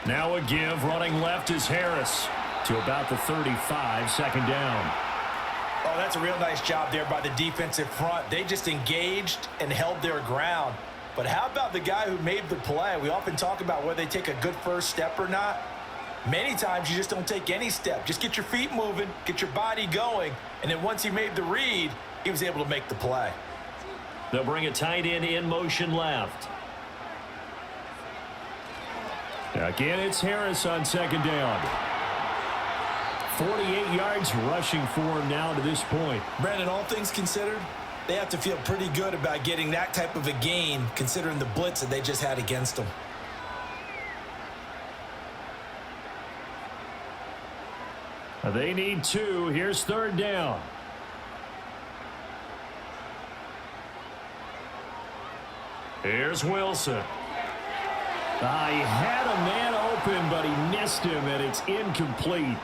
Now a give, running left is Harris to about the 35, 2nd down. Oh, that's a real nice job there by the defensive front. They just engaged and held their ground. But how about the guy who made the play? We often talk about whether they take a good first step or not. Many times you just don't take any step. Just get your feet moving, get your body going, and then once he made the read, he was able to make the play. They'll bring a tight end in motion left. Again, it's Harris on second down. 48 yards rushing for him now to this point. Brandon, all things considered, they have to feel pretty good about getting that type of a gain considering the blitz that they just had against them. They need 2. Here's third down. Here's Wilson. He had a man open, but he missed him, and it's incomplete.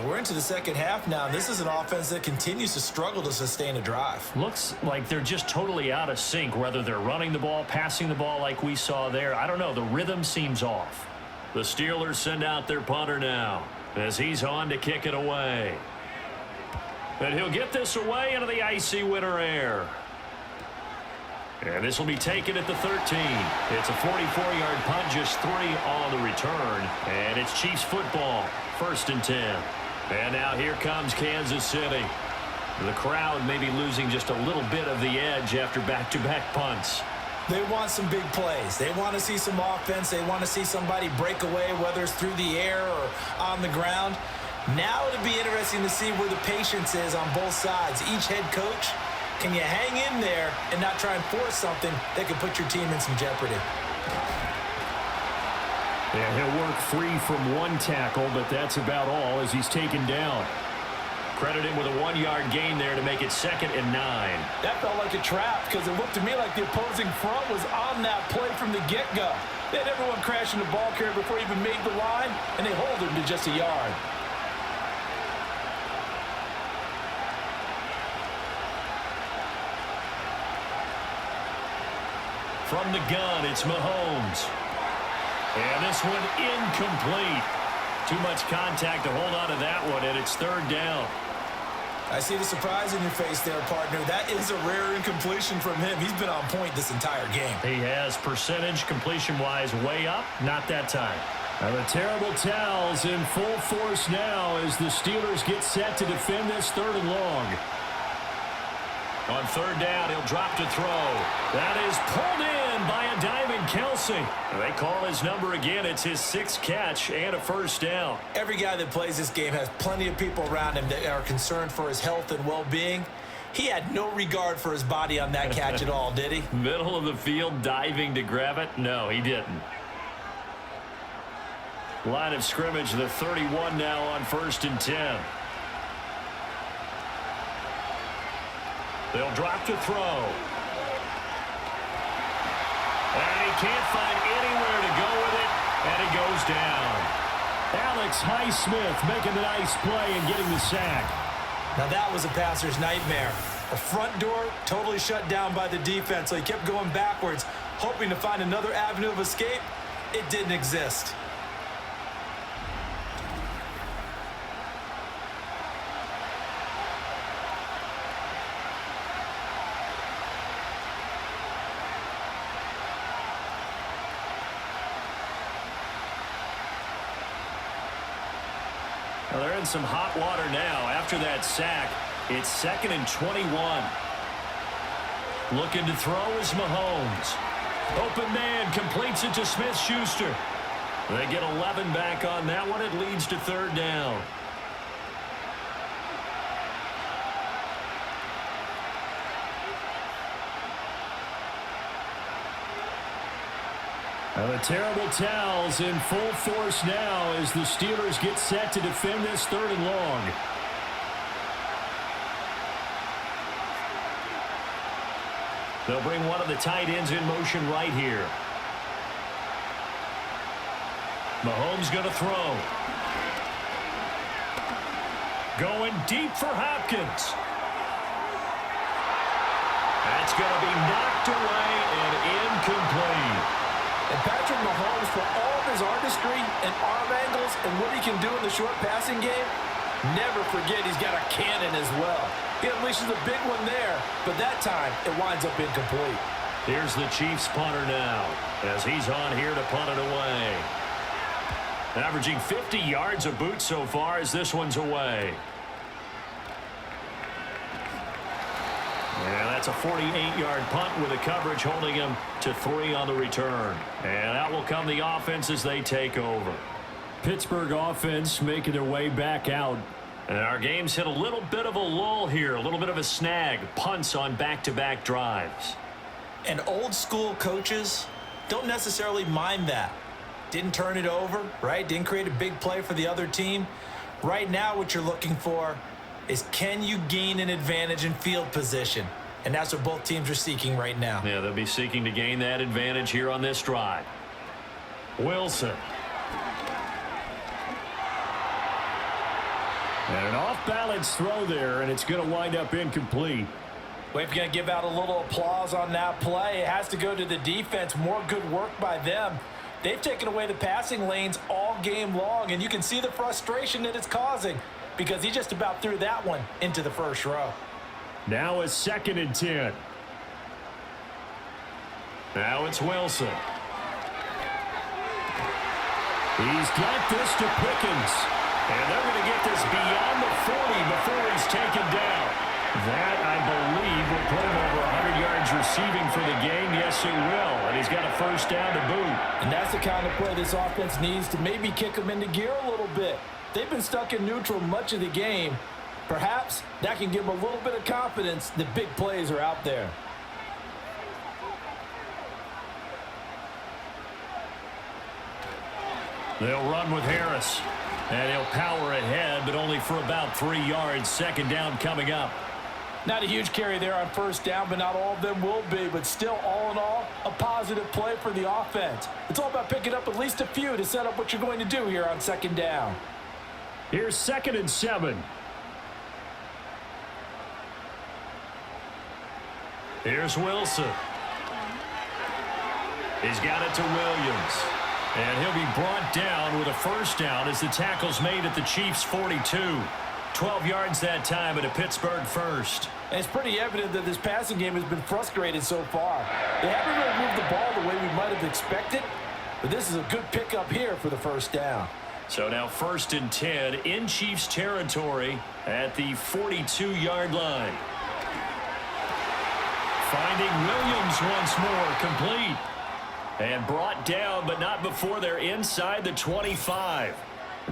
We're into the second half now. This is an offense that continues to struggle to sustain a drive. Looks like they're just totally out of sync, whether they're running the ball, passing the ball like we saw there. I don't know. The rhythm seems off. The Steelers send out their punter now as he's on to kick it away. And he'll get this away into the icy winter air. And this will be taken at the 13. It's a 44-yard punt, just 3 on the return. And it's Chiefs football, 1st and 10. And now here comes Kansas City. The crowd may be losing just a little bit of the edge after back-to-back punts. They want some big plays. They want to see some offense. They want to see somebody break away, whether it's through the air or on the ground. Now it'll be interesting to see where the patience is on both sides. Each head coach, can you hang in there and not try and force something that could put your team in some jeopardy? And he'll work free from 1 tackle, but that's about all as he's taken down. Credit him with a 1-yard gain there to make it 2nd and 9. That felt like a trap because it looked to me like the opposing front was on that play from the get-go. They had everyone crashing the ball carrier before he even made the line, and they hold him to just a yard. From the gun, it's Mahomes. And this one incomplete. Too much contact to hold on to that one, and it's 3rd down. I see the surprise in your face there, partner. That is a rare incompletion from him. He's been on point this entire game. He has percentage completion-wise way up, not that time. And the terrible towels in full force now as the Steelers get set to defend this 3rd and long. On 3rd down, he'll drop to throw. That is pulled in by a diving Kelsey. They call his number again. It's his 6th catch and a 1st down. Every guy that plays this game has plenty of people around him that are concerned for his health and well-being. He had no regard for his body on that catch at all, did he? Middle of the field, diving to grab it? No, he didn't. Line of scrimmage, the 31 now on 1st and 10. They'll drop to throw. And he can't find anywhere to go with it, and he goes down. Alex Highsmith making the nice play and getting the sack. Now that was a passer's nightmare. The front door totally shut down by the defense, so he kept going backwards, hoping to find another avenue of escape. It didn't exist. Well, they're in some hot water now. After that sack, it's 2nd and 21. Looking to throw is Mahomes. Open man completes it to Smith-Schuster. They get 11 back on that one. It leads to 3rd down. And the terrible towels in full force now as the Steelers get set to defend this 3rd and long. They'll bring one of the tight ends in motion right here. Mahomes going to throw. Going deep for Hopkins. That's going to be knocked away and incomplete. And Patrick Mahomes, for all of his artistry and arm angles and what he can do in the short passing game, never forget he's got a cannon as well. He unleashes a big one there, but that time it winds up incomplete. Here's the Chiefs punter now as he's on here to punt it away. Averaging 50 yards a boot so far as this one's away. Yeah, that's That's a 48-yard punt with a coverage holding him to 3 on the return. And out will come the offense as they take over. Pittsburgh offense making their way back out. And our game's hit a little bit of a lull here, a little bit of a snag. Punts on back-to-back drives. And old school coaches don't necessarily mind that. Didn't turn it over, right? Didn't create a big play for the other team. Right now what you're looking for is, can you gain an advantage in field position? And that's what both teams are seeking right now. Yeah, they'll be seeking to gain that advantage here on this drive. Wilson. And an off-balance throw there, and it's going to wind up incomplete. We're going to give out a little applause on that play. It has to go to the defense. More good work by them. They've taken away the passing lanes all game long, and you can see the frustration that it's causing because he just about threw that one into the first row. Now a 2nd and 10. Now it's Wilson. He's got this to Pickens. And they're going to get this beyond the 40 before he's taken down. That, I believe, will put him over 100 yards receiving for the game. Yes, it will. And he's got a first down to boot. And that's the kind of play this offense needs to maybe kick them into gear a little bit. They've been stuck in neutral much of the game. Perhaps that can give them a little bit of confidence that big plays are out there. They'll run with Harris. And he'll power ahead, but only for about 3 yards. 2nd down coming up. Not a huge carry there on first down, but not all of them will be. But still, all in all, a positive play for the offense. It's all about picking up at least a few to set up what you're going to do here on 2nd down. Here's 2nd and 7. Here's Wilson. He's got it to Williams. And he'll be brought down with a first down as the tackle's made at the Chiefs' 42. 12 yards that time at a Pittsburgh first. And it's pretty evident that this passing game has been frustrated so far. They haven't really moved the ball the way we might have expected, but this is a good pickup here for the first down. So now 1st and 10 in Chiefs territory at the 42-yard line. Finding Williams once more, complete. And brought down, but not before they're inside the 25.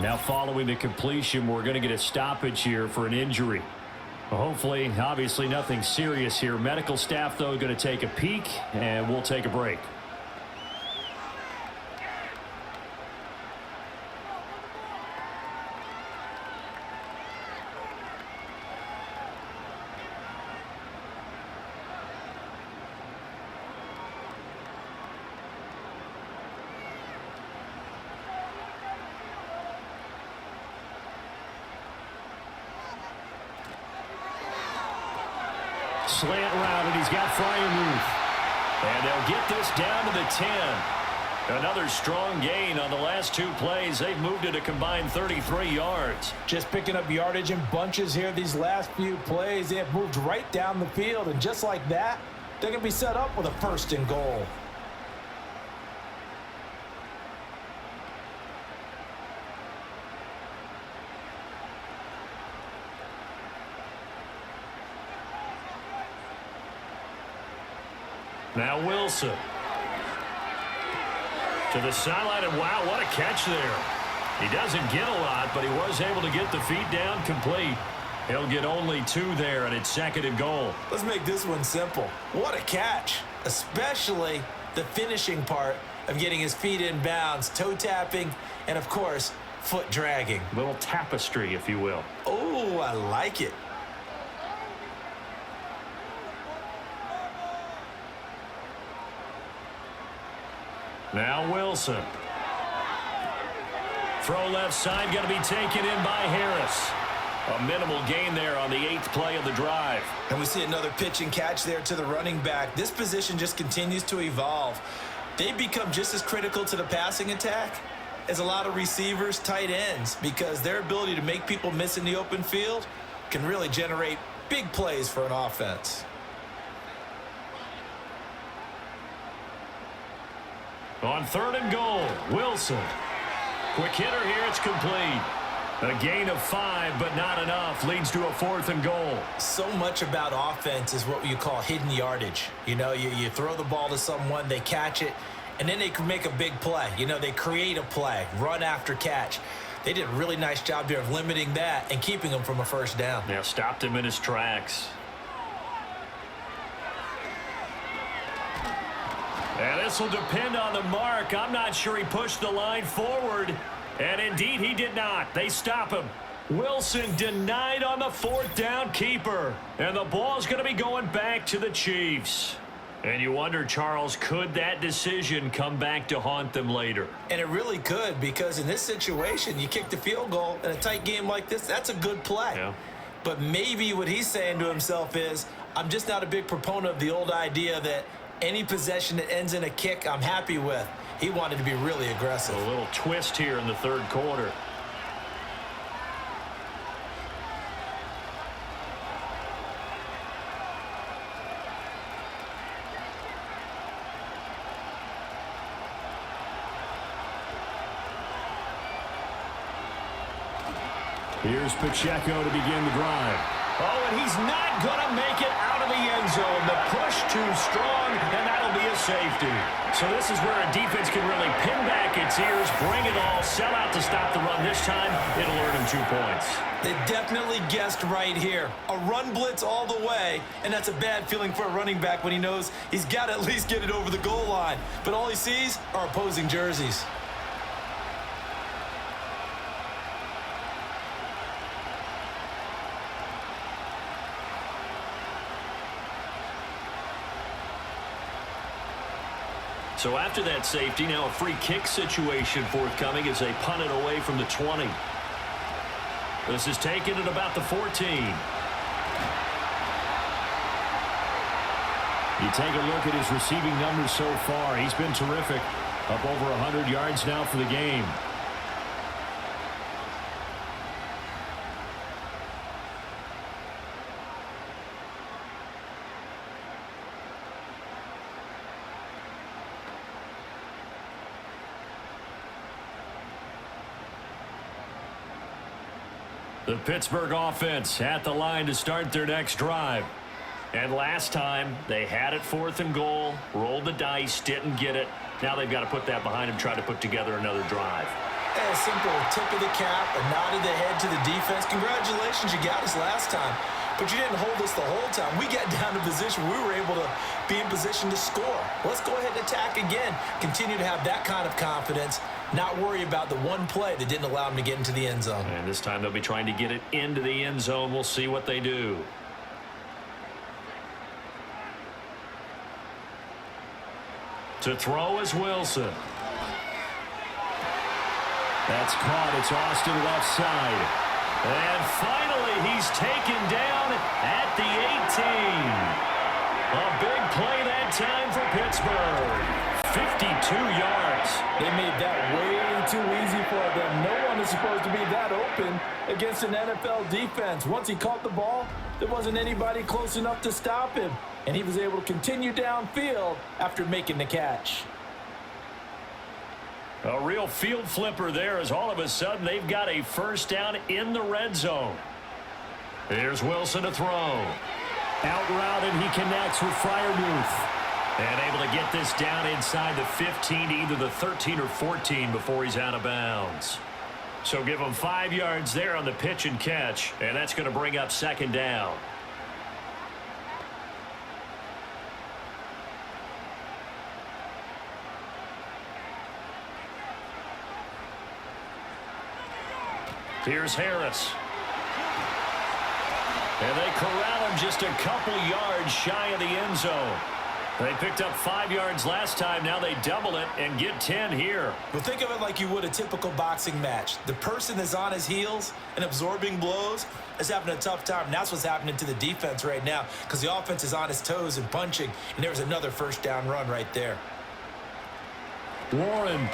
Now following the completion, we're going to get a stoppage here for an injury. Well, hopefully, obviously nothing serious here. Medical staff, though, going to take a peek, and we'll take a break. Slant route, and he's got Freiermuth. And they'll get this down to the 10. Another strong gain on the last 2 plays. They've moved it a combined 33 yards. Just picking up yardage in bunches here these last few plays. They have moved right down the field, and just like that, they're going to be set up with a 1st and goal. Now Wilson. To the sideline, and wow, what a catch there. He doesn't get a lot, but he was able to get the feet down complete. He'll get only 2 there, and it's 2nd and goal. Let's make this one simple. What a catch, especially the finishing part of getting his feet in bounds, toe tapping, and of course, foot dragging. Little tapestry, if you will. Oh, I like it. Now Wilson. Throw left side, going to be taken in by Harris. A minimal gain there on the 8th play of the drive. And we see another pitch and catch there to the running back. This position just continues to evolve. They become just as critical to the passing attack as a lot of receivers, tight ends, because their ability to make people miss in the open field can really generate big plays for an offense. On 3rd and goal, Wilson. Quick hitter here, it's complete. A gain of 5, but not enough. Leads to a 4th and goal. So much about offense is what you call hidden yardage. You know, you throw the ball to someone, they catch it, and then they can make a big play. You know, they create a play, run after catch. They did a really nice job there of limiting that and keeping him from a first down. Yeah, stopped him in his tracks. And this will depend on the mark. I'm not sure he pushed the line forward. And indeed, he did not. They stop him. Wilson denied on the 4th down keeper. And the ball's going to be going back to the Chiefs. And you wonder, Charles, could that decision come back to haunt them later? And it really could, because in this situation, you kick the field goal in a tight game like this, that's a good play. Yeah. But maybe what he's saying to himself is, I'm just not a big proponent of the old idea that any possession that ends in a kick, I'm happy with. He wanted to be really aggressive. A little twist here in the 3rd quarter. Here's Pacheco to begin the drive. Oh, and he's not going to make it out of the end zone. The push too strong, and that'll be a safety. So this is where a defense can really pin back its ears, bring it all, sell out to stop the run. This time, it'll earn him 2 points. They definitely guessed right here. A run blitz all the way, and that's a bad feeling for a running back when he knows he's got to at least get it over the goal line. But all he sees are opposing jerseys. So after that safety, now a free kick situation forthcoming as they punt it away from the 20. This is taken at about the 14. You take a look at his receiving numbers so far. He's been terrific. Up over 100 yards now for the game. The Pittsburgh offense at the line to start their next drive. And last time, they had it 4th and goal, rolled the dice, didn't get it. Now they've got to put that behind them, try to put together another drive. A simple tip of the cap, a nod of the head to the defense. Congratulations, you got us last time. But you didn't hold us the whole time. We got down to position. We were able to be in position to score. Let's go ahead and attack again. Continue to have that kind of confidence. Not worry about the one play that didn't allow them to get into the end zone. And this time they'll be trying to get it into the end zone. We'll see what they do. To throw is Wilson. That's caught. It's Austin left side. And finally, he's taken down at the 18. A big play that time for Pittsburgh. 52 yards. They made that way too easy for them. No one is supposed to be that open against an NFL defense. Once he caught the ball, there wasn't anybody close enough to stop him. And he was able to continue downfield after making the catch. A real field flipper there as all of a sudden they've got a first down in the red zone. Here's Wilson to throw. Out route and he connects with Freiermuth. And able to get this down inside the 15 to either the 13 or 14 before he's out of bounds. So give him 5 yards there on the pitch and catch, and that's going to bring up second down. Here's Harris. And they corral him just a couple yards shy of the end zone. They picked up 5 yards last time. Now they double it and get 10 here. Well, think of it like you would a typical boxing match. The person that's on his heels and absorbing blows is having a tough time. And that's what's happening to the defense right now because the offense is on his toes and punching. And there's another first down run right there. Warren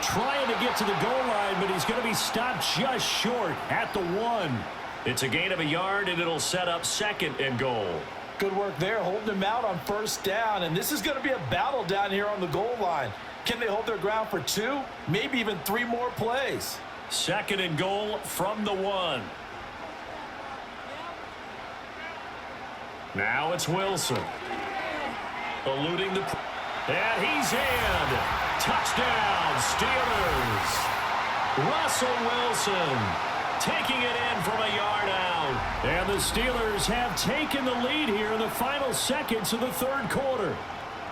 trying to get to the goal line, but he's going to be stopped just short at the 1. It's a gain of a yard, and it'll set up second and goal. Good work there, holding him out on first down. And this is going to be a battle down here on the goal line. Can they hold their ground for 2, maybe even 3 more plays? Second and goal from the 1. Now it's Wilson. Eluding the... And he's in. Touchdown, Steelers. Russell Wilson taking it in from a yard out. And the Steelers have taken the lead here in the final seconds of the third quarter.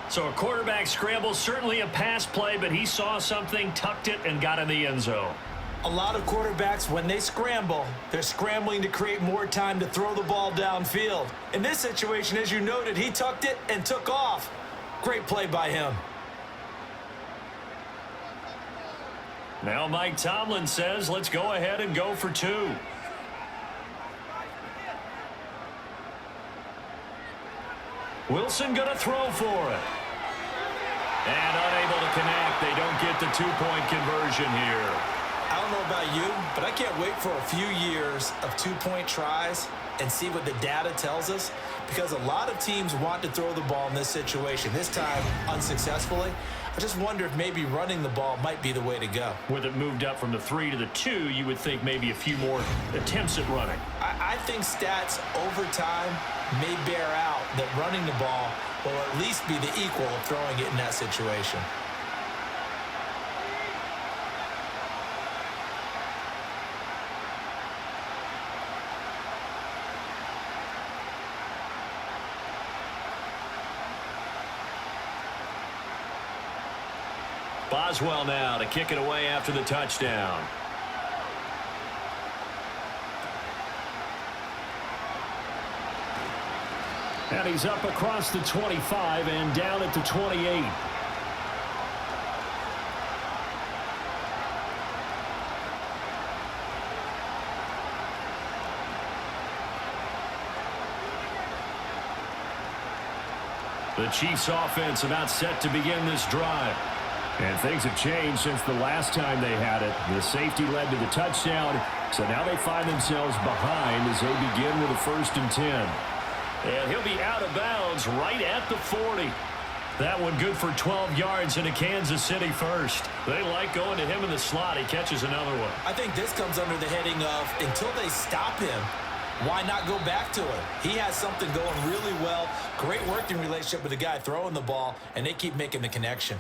So a quarterback scramble, certainly a pass play, but he saw something, tucked it, and got in the end zone. A lot of quarterbacks, when they scramble, they're scrambling to create more time to throw the ball downfield. In this situation, as you noted, he tucked it and took off. Great play by him. Now Mike Tomlin says, let's go ahead and go for 2. Wilson gonna throw for it. And unable to connect. They don't get the 2-point conversion here. I don't know about you, but I can't wait for a few years of 2-point tries and see what the data tells us, because a lot of teams want to throw the ball in this situation, this time unsuccessfully. I just wonder if maybe running the ball might be the way to go. With it moved up from the 3 to the 2, you would think maybe a few more attempts at running. I think stats over time may bear out that running the ball will at least be the equal of throwing it in that situation. Boswell now to kick it away after the touchdown. And he's up across the 25 and down at the 28. The Chiefs offense about set to begin this drive. And things have changed since the last time they had it. The safety led to the touchdown, so now they find themselves behind as they begin with a 1st and 10. And he'll be out of bounds right at the 40. That one good for 12 yards into Kansas City first. They like going to him in the slot. He catches another one. I think this comes under the heading of, until they stop him, why not go back to him? He has something going really well. Great working relationship with the guy throwing the ball, and they keep making the connection.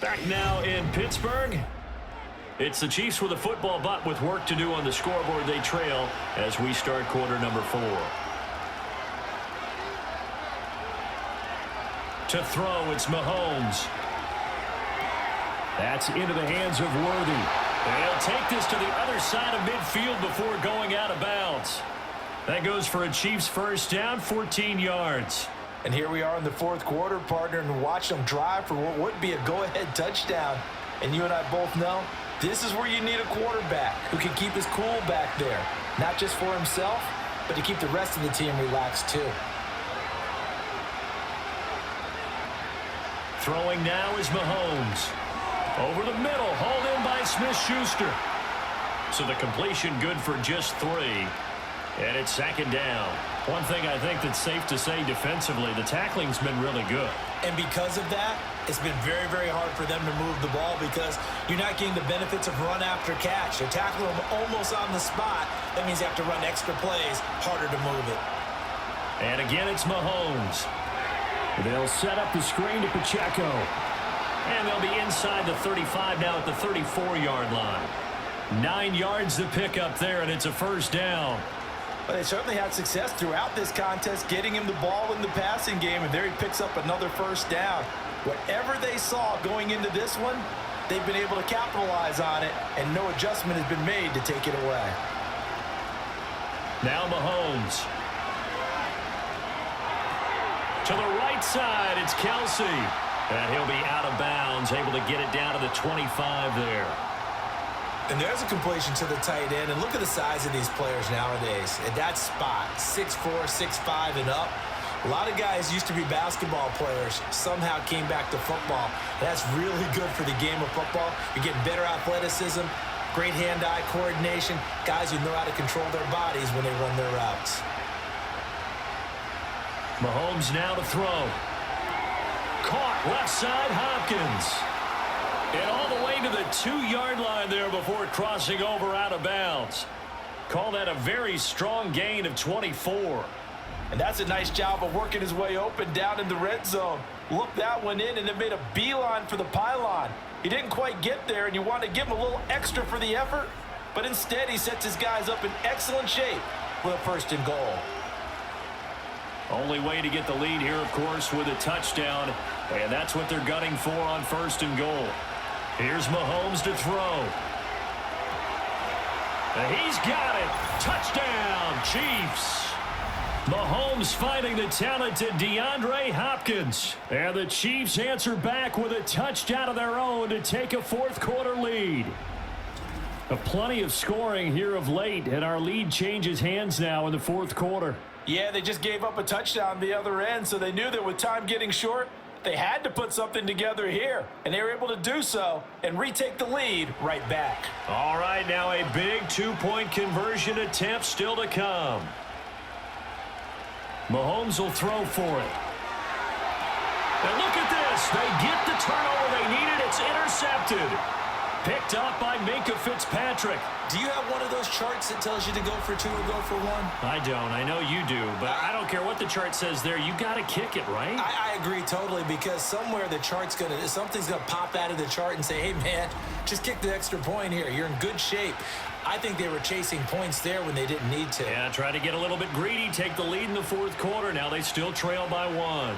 Back now in Pittsburgh. It's the Chiefs with a football, but with work to do on the scoreboard. They trail as we start quarter number 4. To throw, it's Mahomes. That's into the hands of Worthy. They'll take this to the other side of midfield before going out of bounds. That goes for a Chiefs first down, 14 yards. And here we are in the 4th quarter, partner, and watch them drive for what would be a go-ahead touchdown. And you and I both know this is where you need a quarterback who can keep his cool back there, not just for himself, but to keep the rest of the team relaxed too. Throwing now is Mahomes. Over the middle, hauled in by Smith-Schuster. So the completion good for just 3. And it's 2nd down. One thing I think that's safe to say defensively, the tackling's been really good. And because of that, it's been very, very hard for them to move the ball because you're not getting the benefits of run after catch. They're tackling them almost on the spot. That means you have to run extra plays, harder to move it. And again, it's Mahomes. They'll set up the screen to Pacheco. And they'll be inside the 35 now at the 34-yard line. 9 yards to pick up there, and it's a first down. But they certainly had success throughout this contest, getting him the ball in the passing game, and there he picks up another first down. Whatever they saw going into this one, they've been able to capitalize on it, and no adjustment has been made to take it away. Now Mahomes. To the right side, it's Kelsey. And he'll be out of bounds, able to get it down to the 25 there. And there's a completion to the tight end. And look at the size of these players nowadays. At that spot, 6'4", 6'5", and up. A lot of guys used to be basketball players, somehow came back to football. That's really good for the game of football. You're getting better athleticism, Great hand-eye coordination. Guys who know how to control their bodies when they run their routes. Mahomes now to throw. Caught left side, Hopkins. And all the way to the 2-yard line there before crossing over out of bounds. Call that a very strong gain of 24. And that's a nice job of working his way open down in the red zone. Looked that one in and then made a beeline for the pylon. He didn't quite get there, and you want to give him a little extra for the effort, but instead he sets his guys up in excellent shape for a 1st and goal. Only way to get the lead here, of course, with a touchdown, and that's what they're gunning for on 1st and goal. Here's Mahomes to throw. And he's got it. Touchdown, Chiefs. Mahomes finding the talented DeAndre Hopkins. And the Chiefs answer back with a touchdown of their own to take a 4th-quarter lead. Plenty of scoring here of late, and our lead changes hands now in the 4th quarter. Yeah, they just gave up a touchdown the other end, so they knew that with time getting short, they had to put something together here, and they were able to do so and retake the lead right back. All right, now a big 2-point conversion attempt still to come. Mahomes will throw for it. And look at this. They get the turnover they needed. It's intercepted. Picked up by Minkah Fitzpatrick. Do you have one of those charts that tells you to go for 2 or go for 1? I don't. I know you do, but I don't care what the chart says there. You got to kick it, right? I agree totally, because somewhere the chart's something's gonna pop out of the chart and say, hey man, just kick the extra point here. You're in good shape. I think they were chasing points there when they didn't need to. Yeah, try to get a little bit greedy, take the lead in the 4th quarter. Now they still trail by 1.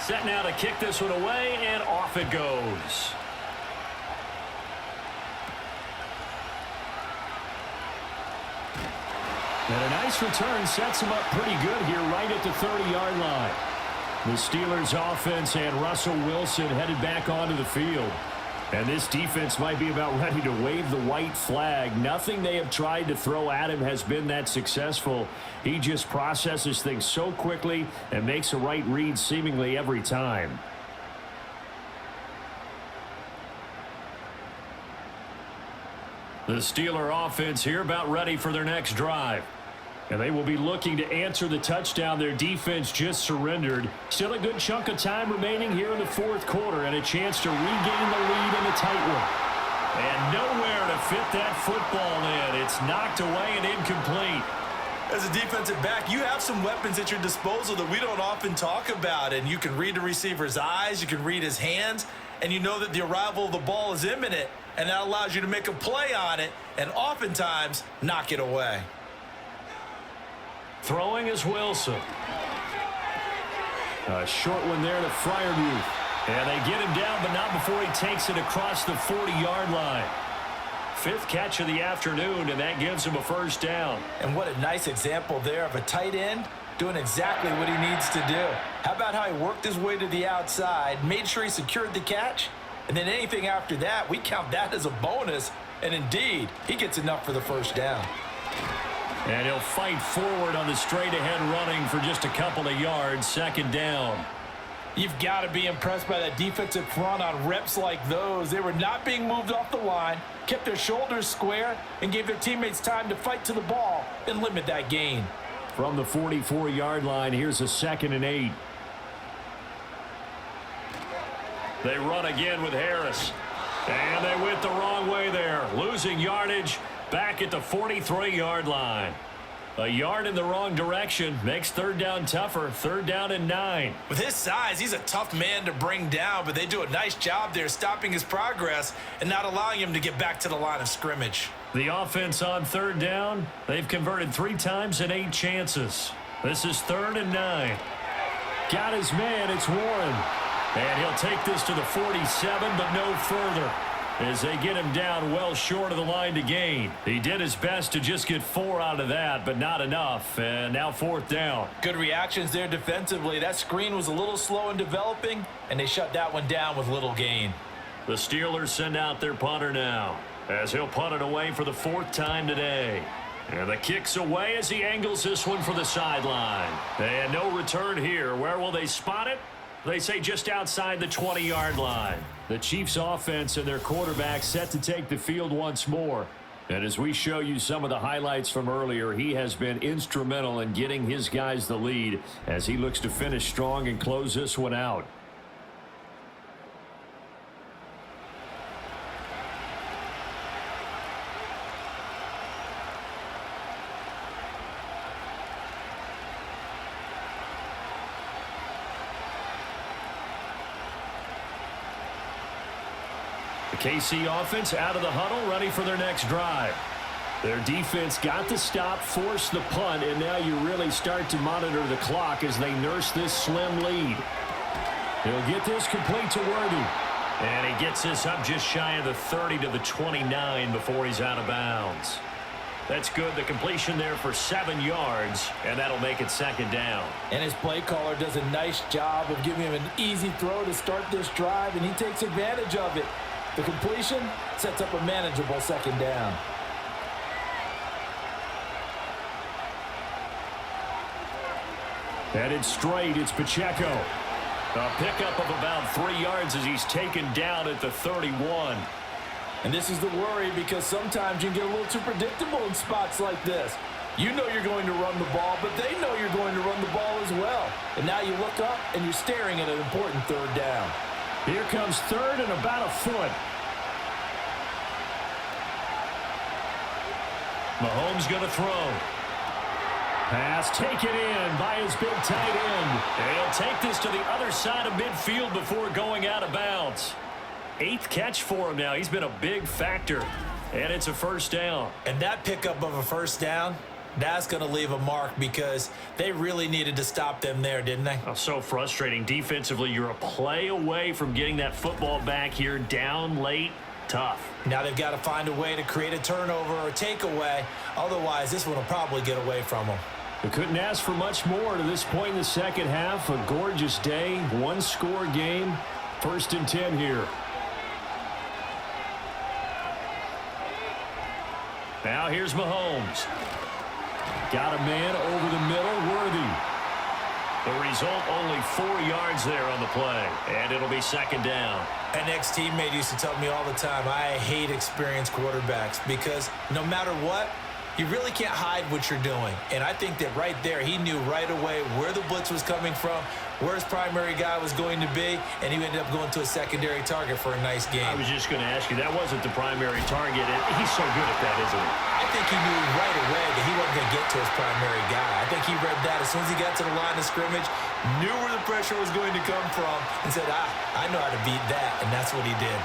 Set now to kick this one away, and off it goes. And a nice return sets him up pretty good here right at the 30-yard line. The Steelers offense and Russell Wilson headed back onto the field. And this defense might be about ready to wave the white flag. Nothing they have tried to throw at him has been that successful. He just processes things so quickly and makes a right read seemingly every time. The Steeler offense here about ready for their next drive. And they will be looking to answer the touchdown their defense just surrendered. Still a good chunk of time remaining here in the 4th quarter and a chance to regain the lead in a tight one. And nowhere to fit that football in. It's knocked away and incomplete. As a defensive back, you have some weapons at your disposal that we don't often talk about. And you can read the receiver's eyes, you can read his hands, and you know that the arrival of the ball is imminent. And that allows you to make a play on it and oftentimes knock it away. Throwing is Wilson. A short one there to Freiermuth. And they get him down, but not before he takes it across the 40-yard line. 5th catch of the afternoon, and that gives him a 1st down. And what a nice example there of a tight end doing exactly what he needs to do. How about how he worked his way to the outside, made sure he secured the catch, and then anything after that, we count that as a bonus. And indeed, he gets enough for the 1st down. And he'll fight forward on the straight-ahead running for just a couple of yards. 2nd down. You've got to be impressed by that defensive front on reps like those. They were not being moved off the line, kept their shoulders square, and gave their teammates time to fight to the ball and limit that gain. From the 44-yard line, here's a 2nd and 8. They run again with Harris. And they went the wrong way there, losing yardage back at the 43-yard line. A yard in the wrong direction makes 3rd down tougher. 3rd down and 9. With his size, he's a tough man to bring down, but they do a nice job there stopping his progress and not allowing him to get back to the line of scrimmage. The offense on 3rd down, they've converted 3 times in 8 chances. This is 3rd and 9. Got his man, it's Warren. And he'll take this to the 47, but no further, as they get him down well short of the line to gain. He did his best to just get 4 out of that, but not enough. And now 4th down. Good reactions there defensively. That screen was a little slow in developing, and they shut that one down with little gain. The Steelers send out their punter now, as he'll punt it away for the 4th time today. And the kick's away as he angles this one for the sideline. And no return here. Where will they spot it? They say just outside the 20-yard line. The Chiefs' offense and their quarterback set to take the field once more. And as we show you some of the highlights from earlier, he has been instrumental in getting his guys the lead as he looks to finish strong and close this one out. The KC offense out of the huddle, ready for their next drive. Their defense got the stop, forced the punt, and now you really start to monitor the clock as they nurse this slim lead. He'll get this complete to Worthy. And he gets this up just shy of the 30 to the 29 before he's out of bounds. That's good. The completion there for 7 yards, and that'll make it second down. And his play caller does a nice job of giving him an easy throw to start this drive, and he takes advantage of it. The completion sets up a manageable second down. Headed straight, it's Pacheco. A pickup of about 3 yards as he's taken down at the 31. And this is the worry because sometimes you can get a little too predictable in spots like this. You know you're going to run the ball, but they know you're going to run the ball as well. And now you look up and you're staring at an important third down. Here comes third and about a foot. Mahomes going to throw. Pass taken in by his big tight end. And he'll take this to the other side of midfield before going out of bounds. 8th catch for him now. He's been a big factor. And it's a first down. And that pickup of a first down, that's going to leave a mark because they really needed to stop them there, didn't they? Oh, so frustrating. Defensively, you're a play away from getting that football back here down late. Tough. Now they've got to find a way to create a turnover or takeaway. Otherwise, this one will probably get away from them. We couldn't ask for much more to this point in the second half. A gorgeous day, one-score game. 1st and 10 here. Now here's Mahomes. Got a man over the middle, Worthy. The result, only 4 yards there on the play, and it'll be second down. An ex-teammate used to tell me all the time, I hate experienced quarterbacks because no matter what, you really can't hide what you're doing. And I think that right there, he knew right away where the blitz was coming from, where his primary guy was going to be, and he ended up going to a secondary target for a nice game. I was just going to ask you, that wasn't the primary target. He's so good at that, isn't he? I think he knew right away that he wasn't going to get to his primary guy. I think he read that as soon as he got to the line of scrimmage, knew where the pressure was going to come from, and said, I know how to beat that, and that's what he did.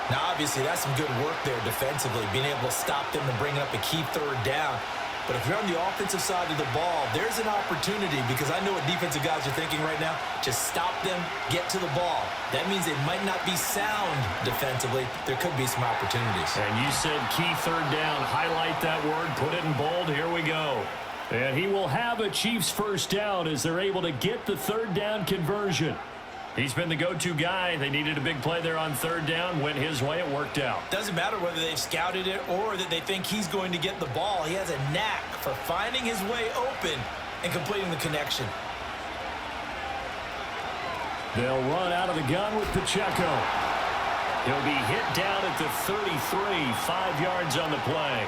Now, obviously, that's some good work there defensively, being able to stop them and bring up a key third down. But if you're on the offensive side of the ball, there's an opportunity because I know what defensive guys are thinking right now. Just stop them, get to the ball. That means they might not be sound defensively. There could be some opportunities. And you said key third down. Highlight that word. Put it in bold. Here we go. And he will have a Chiefs first down as they're able to get the third down conversion. He's been the go-to guy. They needed a big play there on third down. Went his way. It worked out. Doesn't matter whether they've scouted it or that they think he's going to get the ball. He has a knack for finding his way open and completing the connection. They'll run out of the gun with Pacheco. He'll be hit down at the 33, 5 yards on the play.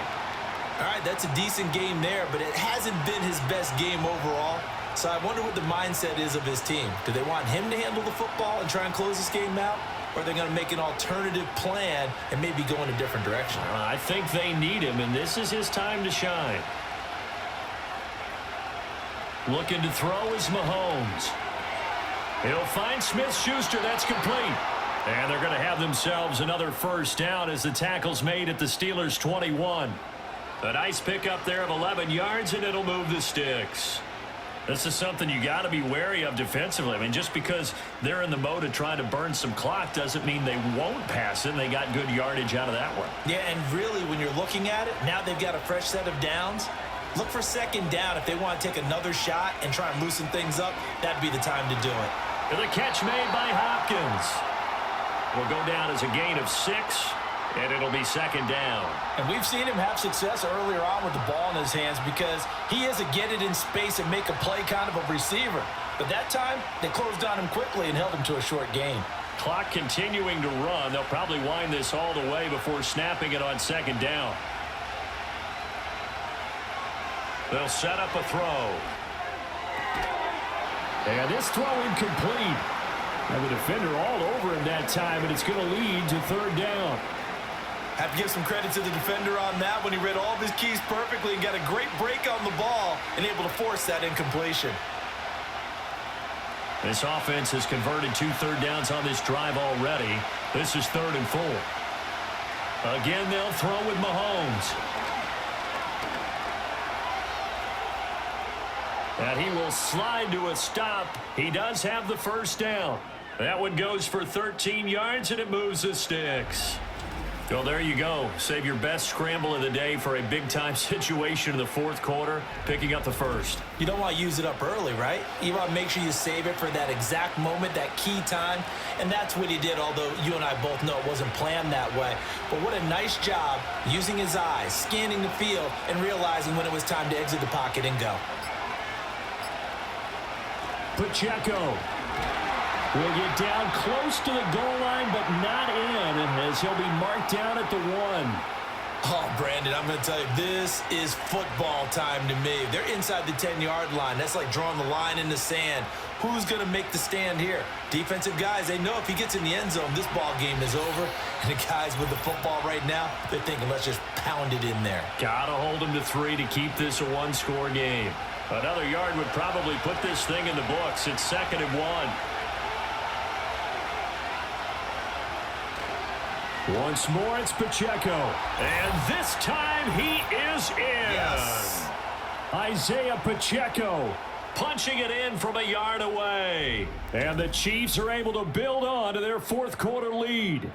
All right, that's a decent game there, but it hasn't been his best game overall. So I wonder what the mindset is of his team. Do they want him to handle the football and try and close this game out? Or are they going to make an alternative plan and maybe go in a different direction? I think they need him, and this is his time to shine. Looking to throw is Mahomes. He'll find Smith-Schuster. That's complete. And they're going to have themselves another first down as the tackle's made at the Steelers' 21. A nice pickup there of 11 yards, and it'll move the sticks. This is something you got to be wary of defensively. I mean, just because they're in the mode of trying to burn some clock doesn't mean they won't pass it. They got good yardage out of that one. Yeah, and really, when you're looking at it, now they've got a fresh set of downs. Look for second down if they want to take another shot and try and loosen things up. That'd be the time to do it. And the catch made by Hopkins. Will go down as a gain of 6. And it'll be second down. And we've seen him have success earlier on with the ball in his hands because he is a get it in space and make a play kind of a receiver. But that time, they closed on him quickly and held him to a short gain. Clock continuing to run. They'll probably wind this all the way before snapping it on second down. They'll set up a throw. And this throw incomplete. And the defender all over him that time, and it's going to lead to third down. Have to give some credit to the defender on that when he read all of his keys perfectly and got a great break on the ball and able to force that incompletion. This offense has converted 2 third downs on this drive already. This is 3rd and 4. Again, they'll throw with Mahomes. And he will slide to a stop. He does have the first down. That one goes for 13 yards, and it moves the sticks. Well, there you go. Save your best scramble of the day for a big-time situation in the 4th quarter, picking up the first. You don't want to use it up early, right? You want to make sure you save it for that exact moment, that key time. And that's what he did, although you and I both know it wasn't planned that way. But what a nice job using his eyes, scanning the field, and realizing when it was time to exit the pocket and go. Pacheco will get down close to the goal line, but not in, as he'll be marked down at the 1. Oh, Brandon, I'm going to tell you, this is football time to me. They're inside the 10-yard line. That's like drawing the line in the sand. Who's going to make the stand here? Defensive guys, they know if he gets in the end zone, this ball game is over. And the guys with the football right now, they're thinking, let's just pound it in there. Gotta hold him to 3 to keep this a 1-score game. Another yard would probably put this thing in the books. It's 2nd and 1. Once more, it's Pacheco. And this time he is in. Yes. Isaiah Pacheco punching it in from a yard away. And the Chiefs are able to build on to their 4th quarter lead.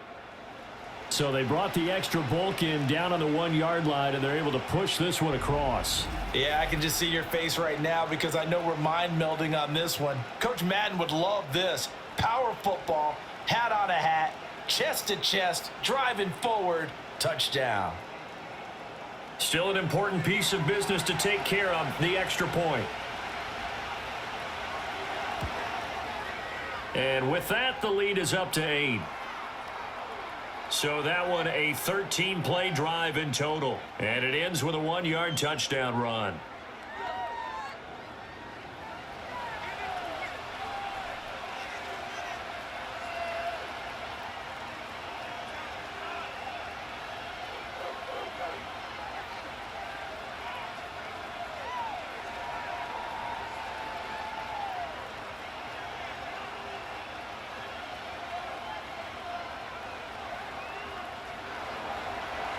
So they brought the extra bulk in down on the 1-yard line, and they're able to push this one across. Yeah, I can just see your face right now because I know we're mind melding on this one. Coach Madden would love this. Power football, hat on a hat, chest to chest, driving forward, touchdown. Still an important piece of business to take care of, the extra point. And with that, the lead is up to 8. So that one a 13-play drive in total. And it ends with a 1-yard touchdown run.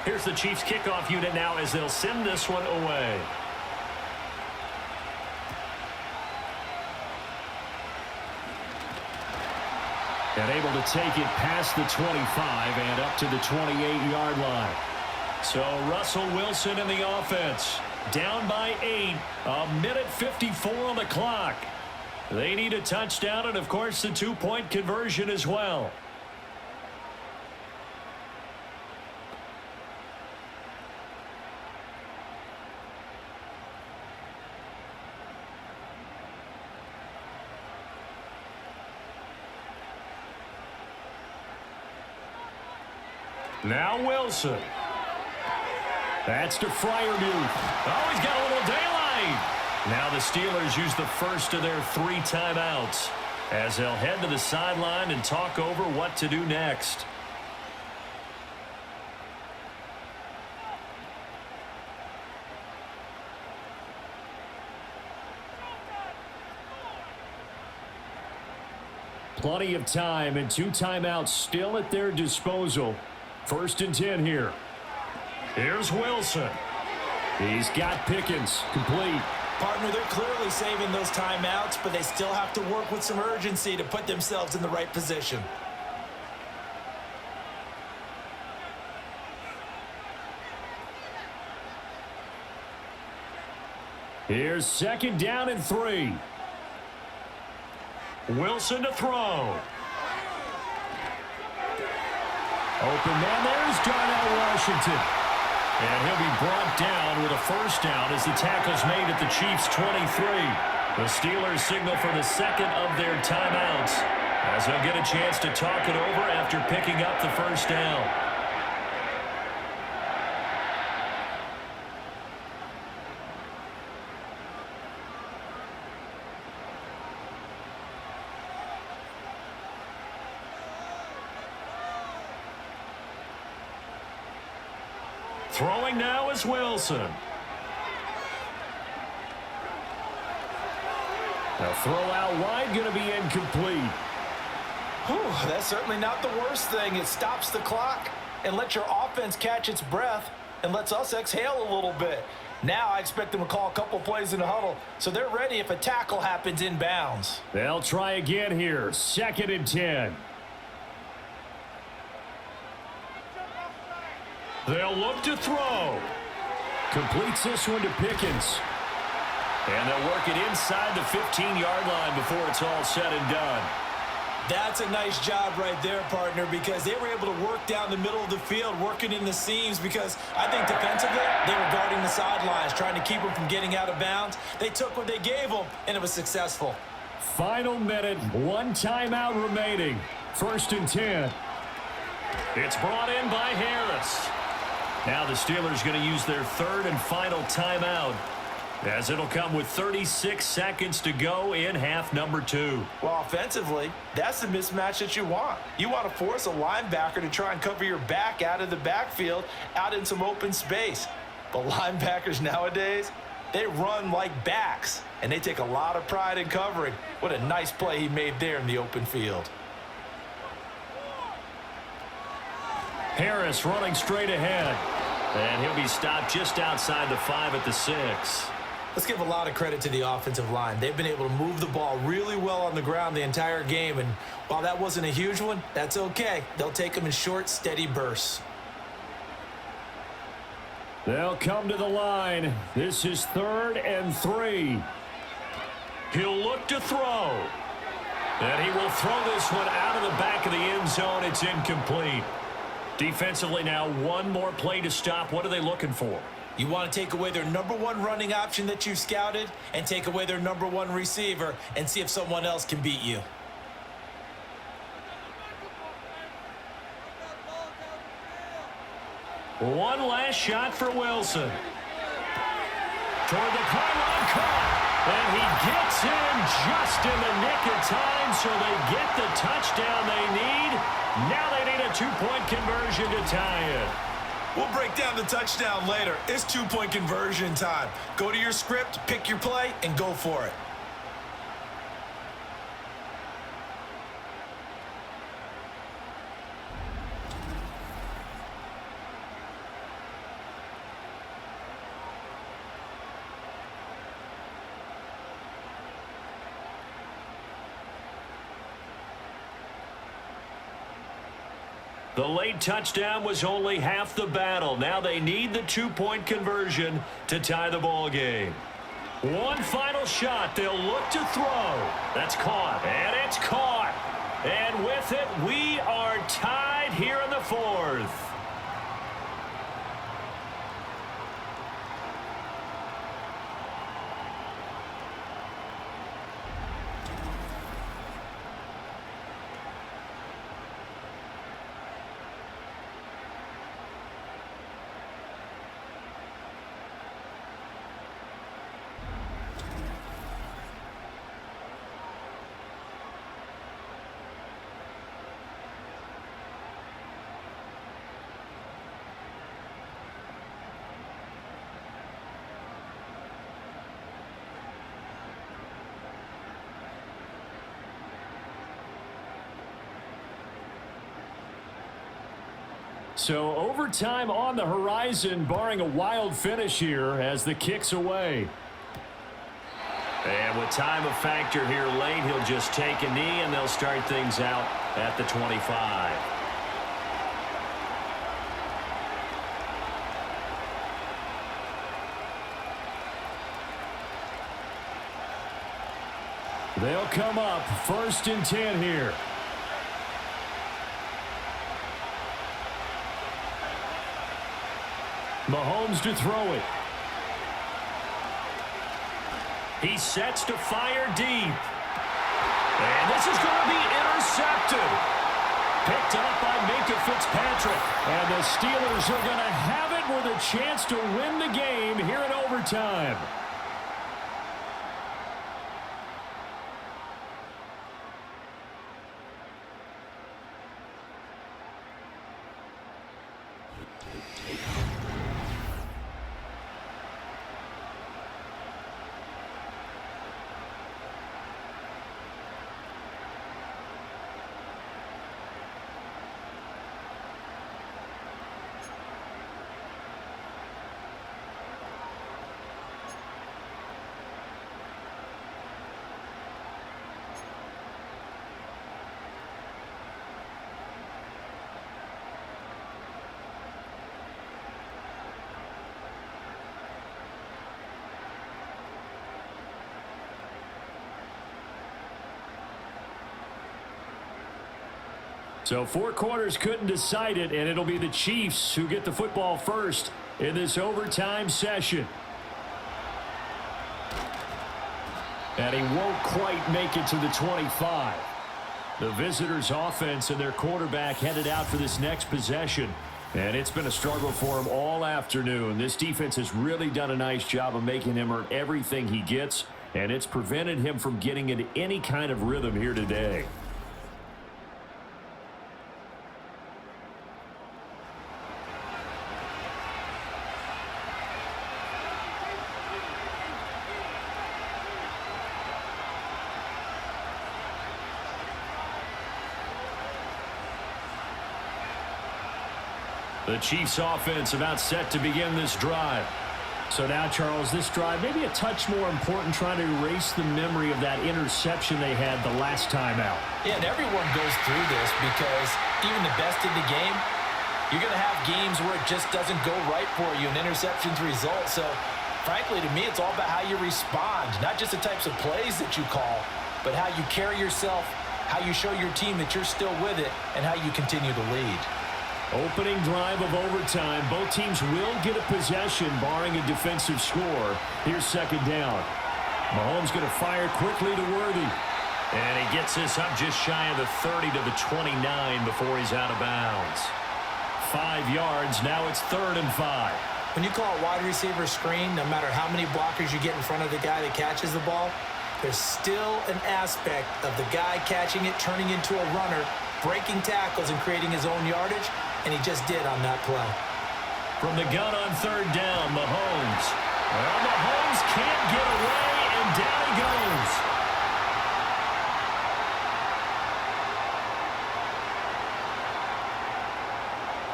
Here's the Chiefs kickoff unit now as they'll send this one away. And able to take it past the 25 and up to the 28-yard line. So Russell Wilson in the offense. Down by 8. 1:54 on the clock. They need a touchdown and, of course, the 2-point conversion as well. Now Wilson. That's to Freiermuth. Oh, he's got a little daylight. Now the Steelers use the first of their 3 timeouts as they'll head to the sideline and talk over what to do next. Plenty of time and 2 timeouts still at their disposal. 1st and 10 here. Here's Wilson. He's got Pickens. Complete. Partner, they're clearly saving those timeouts, but they still have to work with some urgency to put themselves in the right position. Here's 2nd down and 3. Wilson to throw. Open man, there's Darnell Washington. And he'll be brought down with a first down as the tackle's made at the Chiefs' 23. The Steelers signal for the second of their timeouts as they'll get a chance to talk it over after picking up the first down. Throwing now is Wilson. The throw out wide going to be incomplete. Whew, that's certainly not the worst thing. It stops the clock and lets your offense catch its breath and lets us exhale a little bit. Now I expect them to call a couple plays in the huddle so they're ready if a tackle happens inbounds. They'll try again here. 2nd and 10. They'll look to throw. Completes this one to Pickens. And they'll work it inside the 15-yard line before it's all said and done. That's a nice job right there, partner, because they were able to work down the middle of the field, working in the seams, because I think defensively they were guarding the sidelines, trying to keep them from getting out of bounds. They took what they gave them, and it was successful. Final minute, 1 timeout remaining. 1st and 10. It's brought in by Harris. Now the Steelers going to use their 3rd and final timeout, as it'll come with 36 seconds to go in half number 2. Well, offensively, that's the mismatch that you want. You want to force a linebacker to try and cover your back out of the backfield, out in some open space. But linebackers nowadays, they run like backs, and they take a lot of pride in covering. What a nice play he made there in the open field. Harris running straight ahead. And he'll be stopped just outside the 5 at the 6. Let's give a lot of credit to the offensive line. They've been able to move the ball really well on the ground the entire game. And while that wasn't a huge one, that's okay. They'll take them in short, steady bursts. They'll come to the line. This is 3rd and 3. He'll look to throw. And he will throw this one out of the back of the end zone. It's incomplete. Defensively now, one more play to stop. What are they looking for? You want to take away their #1 running option that you've scouted and take away their #1 receiver and see if someone else can beat you. One last shot for Wilson. Toward the pylon, caught. And he gets in just in the nick of time, so they get the touchdown they need. Now they need a 2-point conversion to tie it. We'll break down the touchdown later. It's 2-point conversion time. Go to your script, pick your play, and go for it. The late touchdown was only half the battle. Now they need the 2-point conversion to tie the ball game. One final shot. They'll look to throw. That's caught, and it's caught. And with it, we are tied here in the 4th. So overtime on the horizon, barring a wild finish here as the kick's away. And with time a factor here late, he'll just take a knee and they'll start things out at the 25. They'll come up 1st and 10 here. Mahomes to throw it. He sets to fire deep. And this is going to be intercepted. Picked up by Minka Fitzpatrick. And the Steelers are going to have it with a chance to win the game here in overtime. So 4 quarters couldn't decide it, and it'll be the Chiefs who get the football first in this overtime session. And he won't quite make it to the 25. The visitors' offense and their quarterback headed out for this next possession. And it's been a struggle for him all afternoon. This defense has really done a nice job of making him earn everything he gets, and it's prevented him from getting into any kind of rhythm here today. The Chiefs offense about set to begin this drive. So now, Charles, this drive maybe a touch more important, trying to erase the memory of that interception they had the last time out. Yeah, and everyone goes through this because even the best in the game, you're going to have games where it just doesn't go right for you and interceptions result. So, frankly, to me, it's all about how you respond, not just the types of plays that you call, but how you carry yourself, how you show your team that you're still with it, and how you continue to lead. Opening drive of overtime. Both teams will get a possession, barring a defensive score. Here's second down. Mahomes going to fire quickly to Worthy. And he gets this up just shy of the 30 to the 29 before he's out of bounds. 5 yards. Now it's 3rd and 5. When you call a wide receiver screen, no matter how many blockers you get in front of the guy that catches the ball, there's still an aspect of the guy catching it, turning into a runner, breaking tackles and creating his own yardage, and he just did on that play. From the gun on 3rd down, Mahomes. Well, Mahomes can't get away, and down he goes.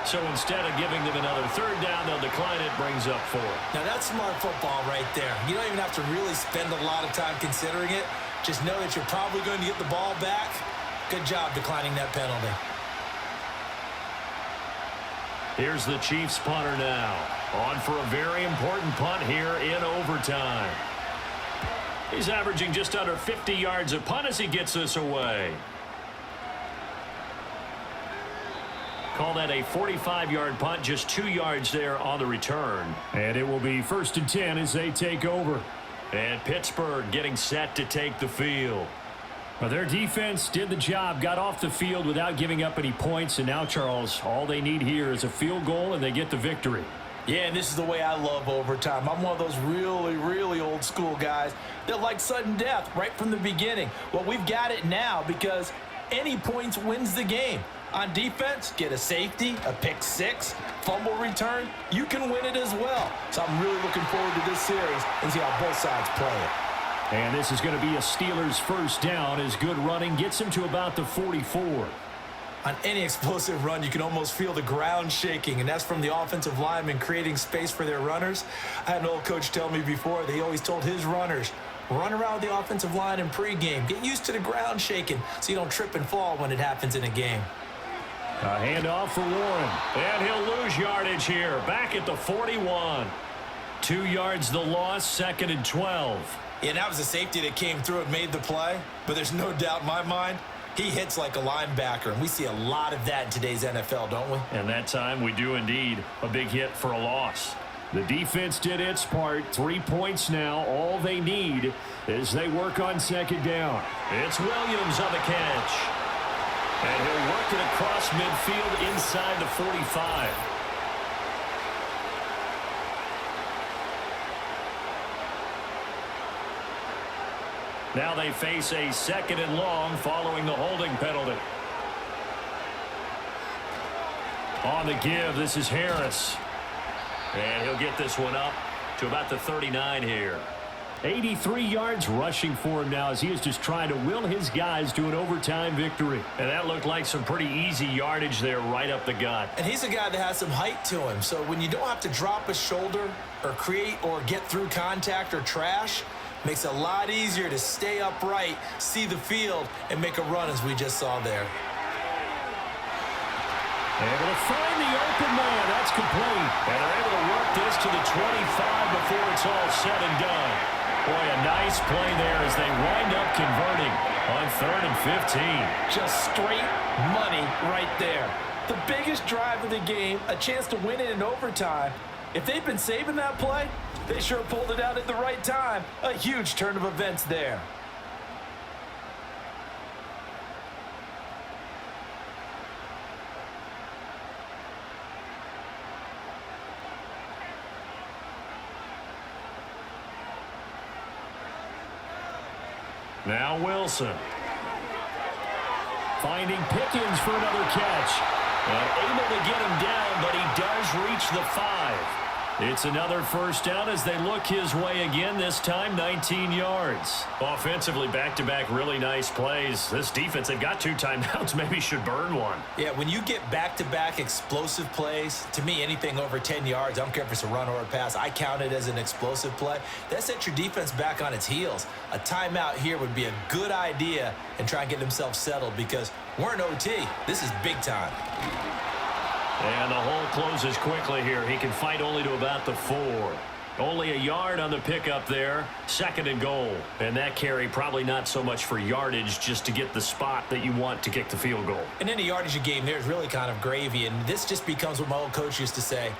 So instead of giving them another 3rd down, they'll decline it, brings up 4. Now that's smart football right there. You don't even have to really spend a lot of time considering it. Just know that you're probably going to get the ball back. Good job declining that penalty. Here's the Chiefs punter now. On for a very important punt here in overtime. He's averaging just under 50 yards a punt as he gets this away. Call that a 45-yard punt, just 2 yards there on the return. And it will be 1st and 10 as they take over. And Pittsburgh getting set to take the field. Well, their defense did the job, got off the field without giving up any points, and now, Charles, all they need here is a field goal, and they get the victory. Yeah, and this is the way I love overtime. I'm one of those really, really old school guys that like sudden death right from the beginning. Well, we've got it now because any points wins the game. On defense, get a safety, a pick six, fumble return, you can win it as well. So I'm really looking forward to this series and see how both sides play it. And this is going to be a Steelers first down as good running gets him to about the 44. On any explosive run, you can almost feel the ground shaking, and that's from the offensive linemen creating space for their runners. I had an old coach tell me before that he always told his runners, run around the offensive line in pregame. Get used to the ground shaking so you don't trip and fall when it happens in a game. A handoff for Warren, and he'll lose yardage here. Back at the 41. 2 yards the loss, 2nd and 12. Yeah, that was a safety that came through and made the play, but there's no doubt in my mind, He hits like a linebacker, and we see a lot of that in today's NFL, don't we? And that time we do indeed. A big hit for a loss. The defense did its part. 3 points now. All they need as they work on second down. It's Williams on the catch. And he'll work it across midfield inside the 45. Now they face a 2nd and long following the holding penalty. On the give, this is Harris. And he'll get this one up to about the 39 here. 83 yards rushing for him now as he is just trying to will his guys to an overtime victory. And that looked like some pretty easy yardage there right up the gut. And he's a guy that has some height to him. So when you don't have to drop a shoulder or create or get through contact or trash, makes it a lot easier to stay upright, see the field, and make a run as we just saw there. Able to find the open man. That's complete. And they're able to work this to the 25 before it's all said and done. Boy, a nice play there as they wind up converting on 3rd and 15. Just straight money right there. The biggest drive of the game, a chance to win it in overtime. If they've been saving that play, they sure pulled it out at the right time. A huge turn of events there. Now Wilson. Finding Pickens for another catch. And able to get him down, but he does reach the 5. It's another first down as they look his way again, this time 19 yards. Offensively, back-to-back really nice plays. This defense, they've got 2 timeouts, maybe should burn one. Yeah, when you get back-to-back explosive plays, to me, anything over 10 yards, I don't care if it's a run or a pass, I count it as an explosive play. That sets your defense back on its heels. A timeout here would be a good idea and try and get themselves settled because we're in OT. This is big time. And the hole closes quickly here. He can fight only to about the 4. Only a yard on the pickup there. 2nd and goal. And that carry probably not so much for yardage, just to get the spot that you want to kick the field goal. And any yardage you game there is really kind of gravy. And this just becomes what my old coach used to say.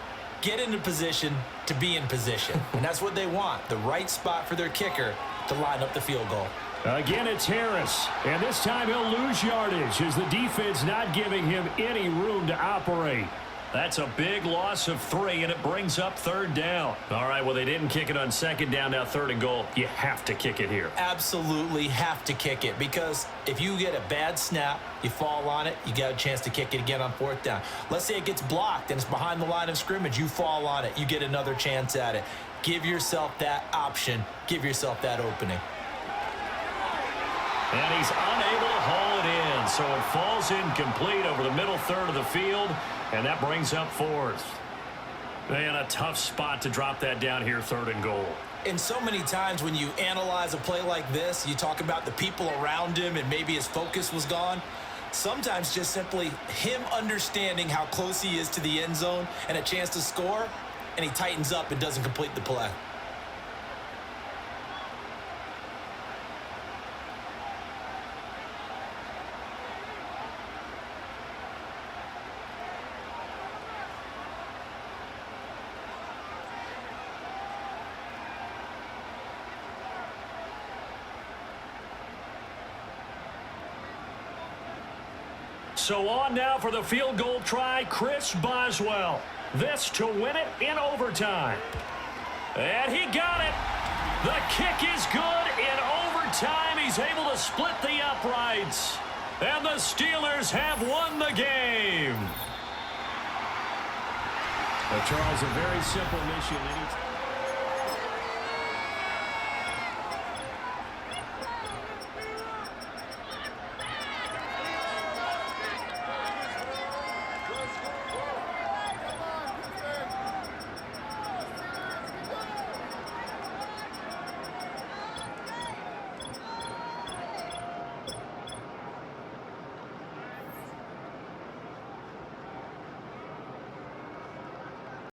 Get into position to be in position. And that's what they want. The right spot for their kicker to line up the field goal. Again, it's Harris. And this time he'll lose yardage as the defense not giving him any room to operate. That's a big loss of 3, and it brings up 3rd down. All right, well, they didn't kick it on 2nd down, now 3rd and goal. You have to kick it here. Absolutely have to kick it because if you get a bad snap, you fall on it, you got a chance to kick it again on 4th down. Let's say it gets blocked and it's behind the line of scrimmage. You fall on it, you get another chance at it. Give yourself that option. Give yourself that opening. And he's unable to haul it in, so it falls incomplete over the middle 3rd of the field, and that brings up 4th. And a tough spot to drop that down here, 3rd and goal. And so many times when you analyze a play like this, you talk about the people around him and maybe his focus was gone. Sometimes just simply him understanding how close he is to the end zone and a chance to score, and he tightens up and doesn't complete the play. So on now for the field goal try, Chris Boswell. This to win it in overtime. And he got it. The kick is good in overtime. He's able to split the uprights. And the Steelers have won the game. Well, Charles, a very simple mission.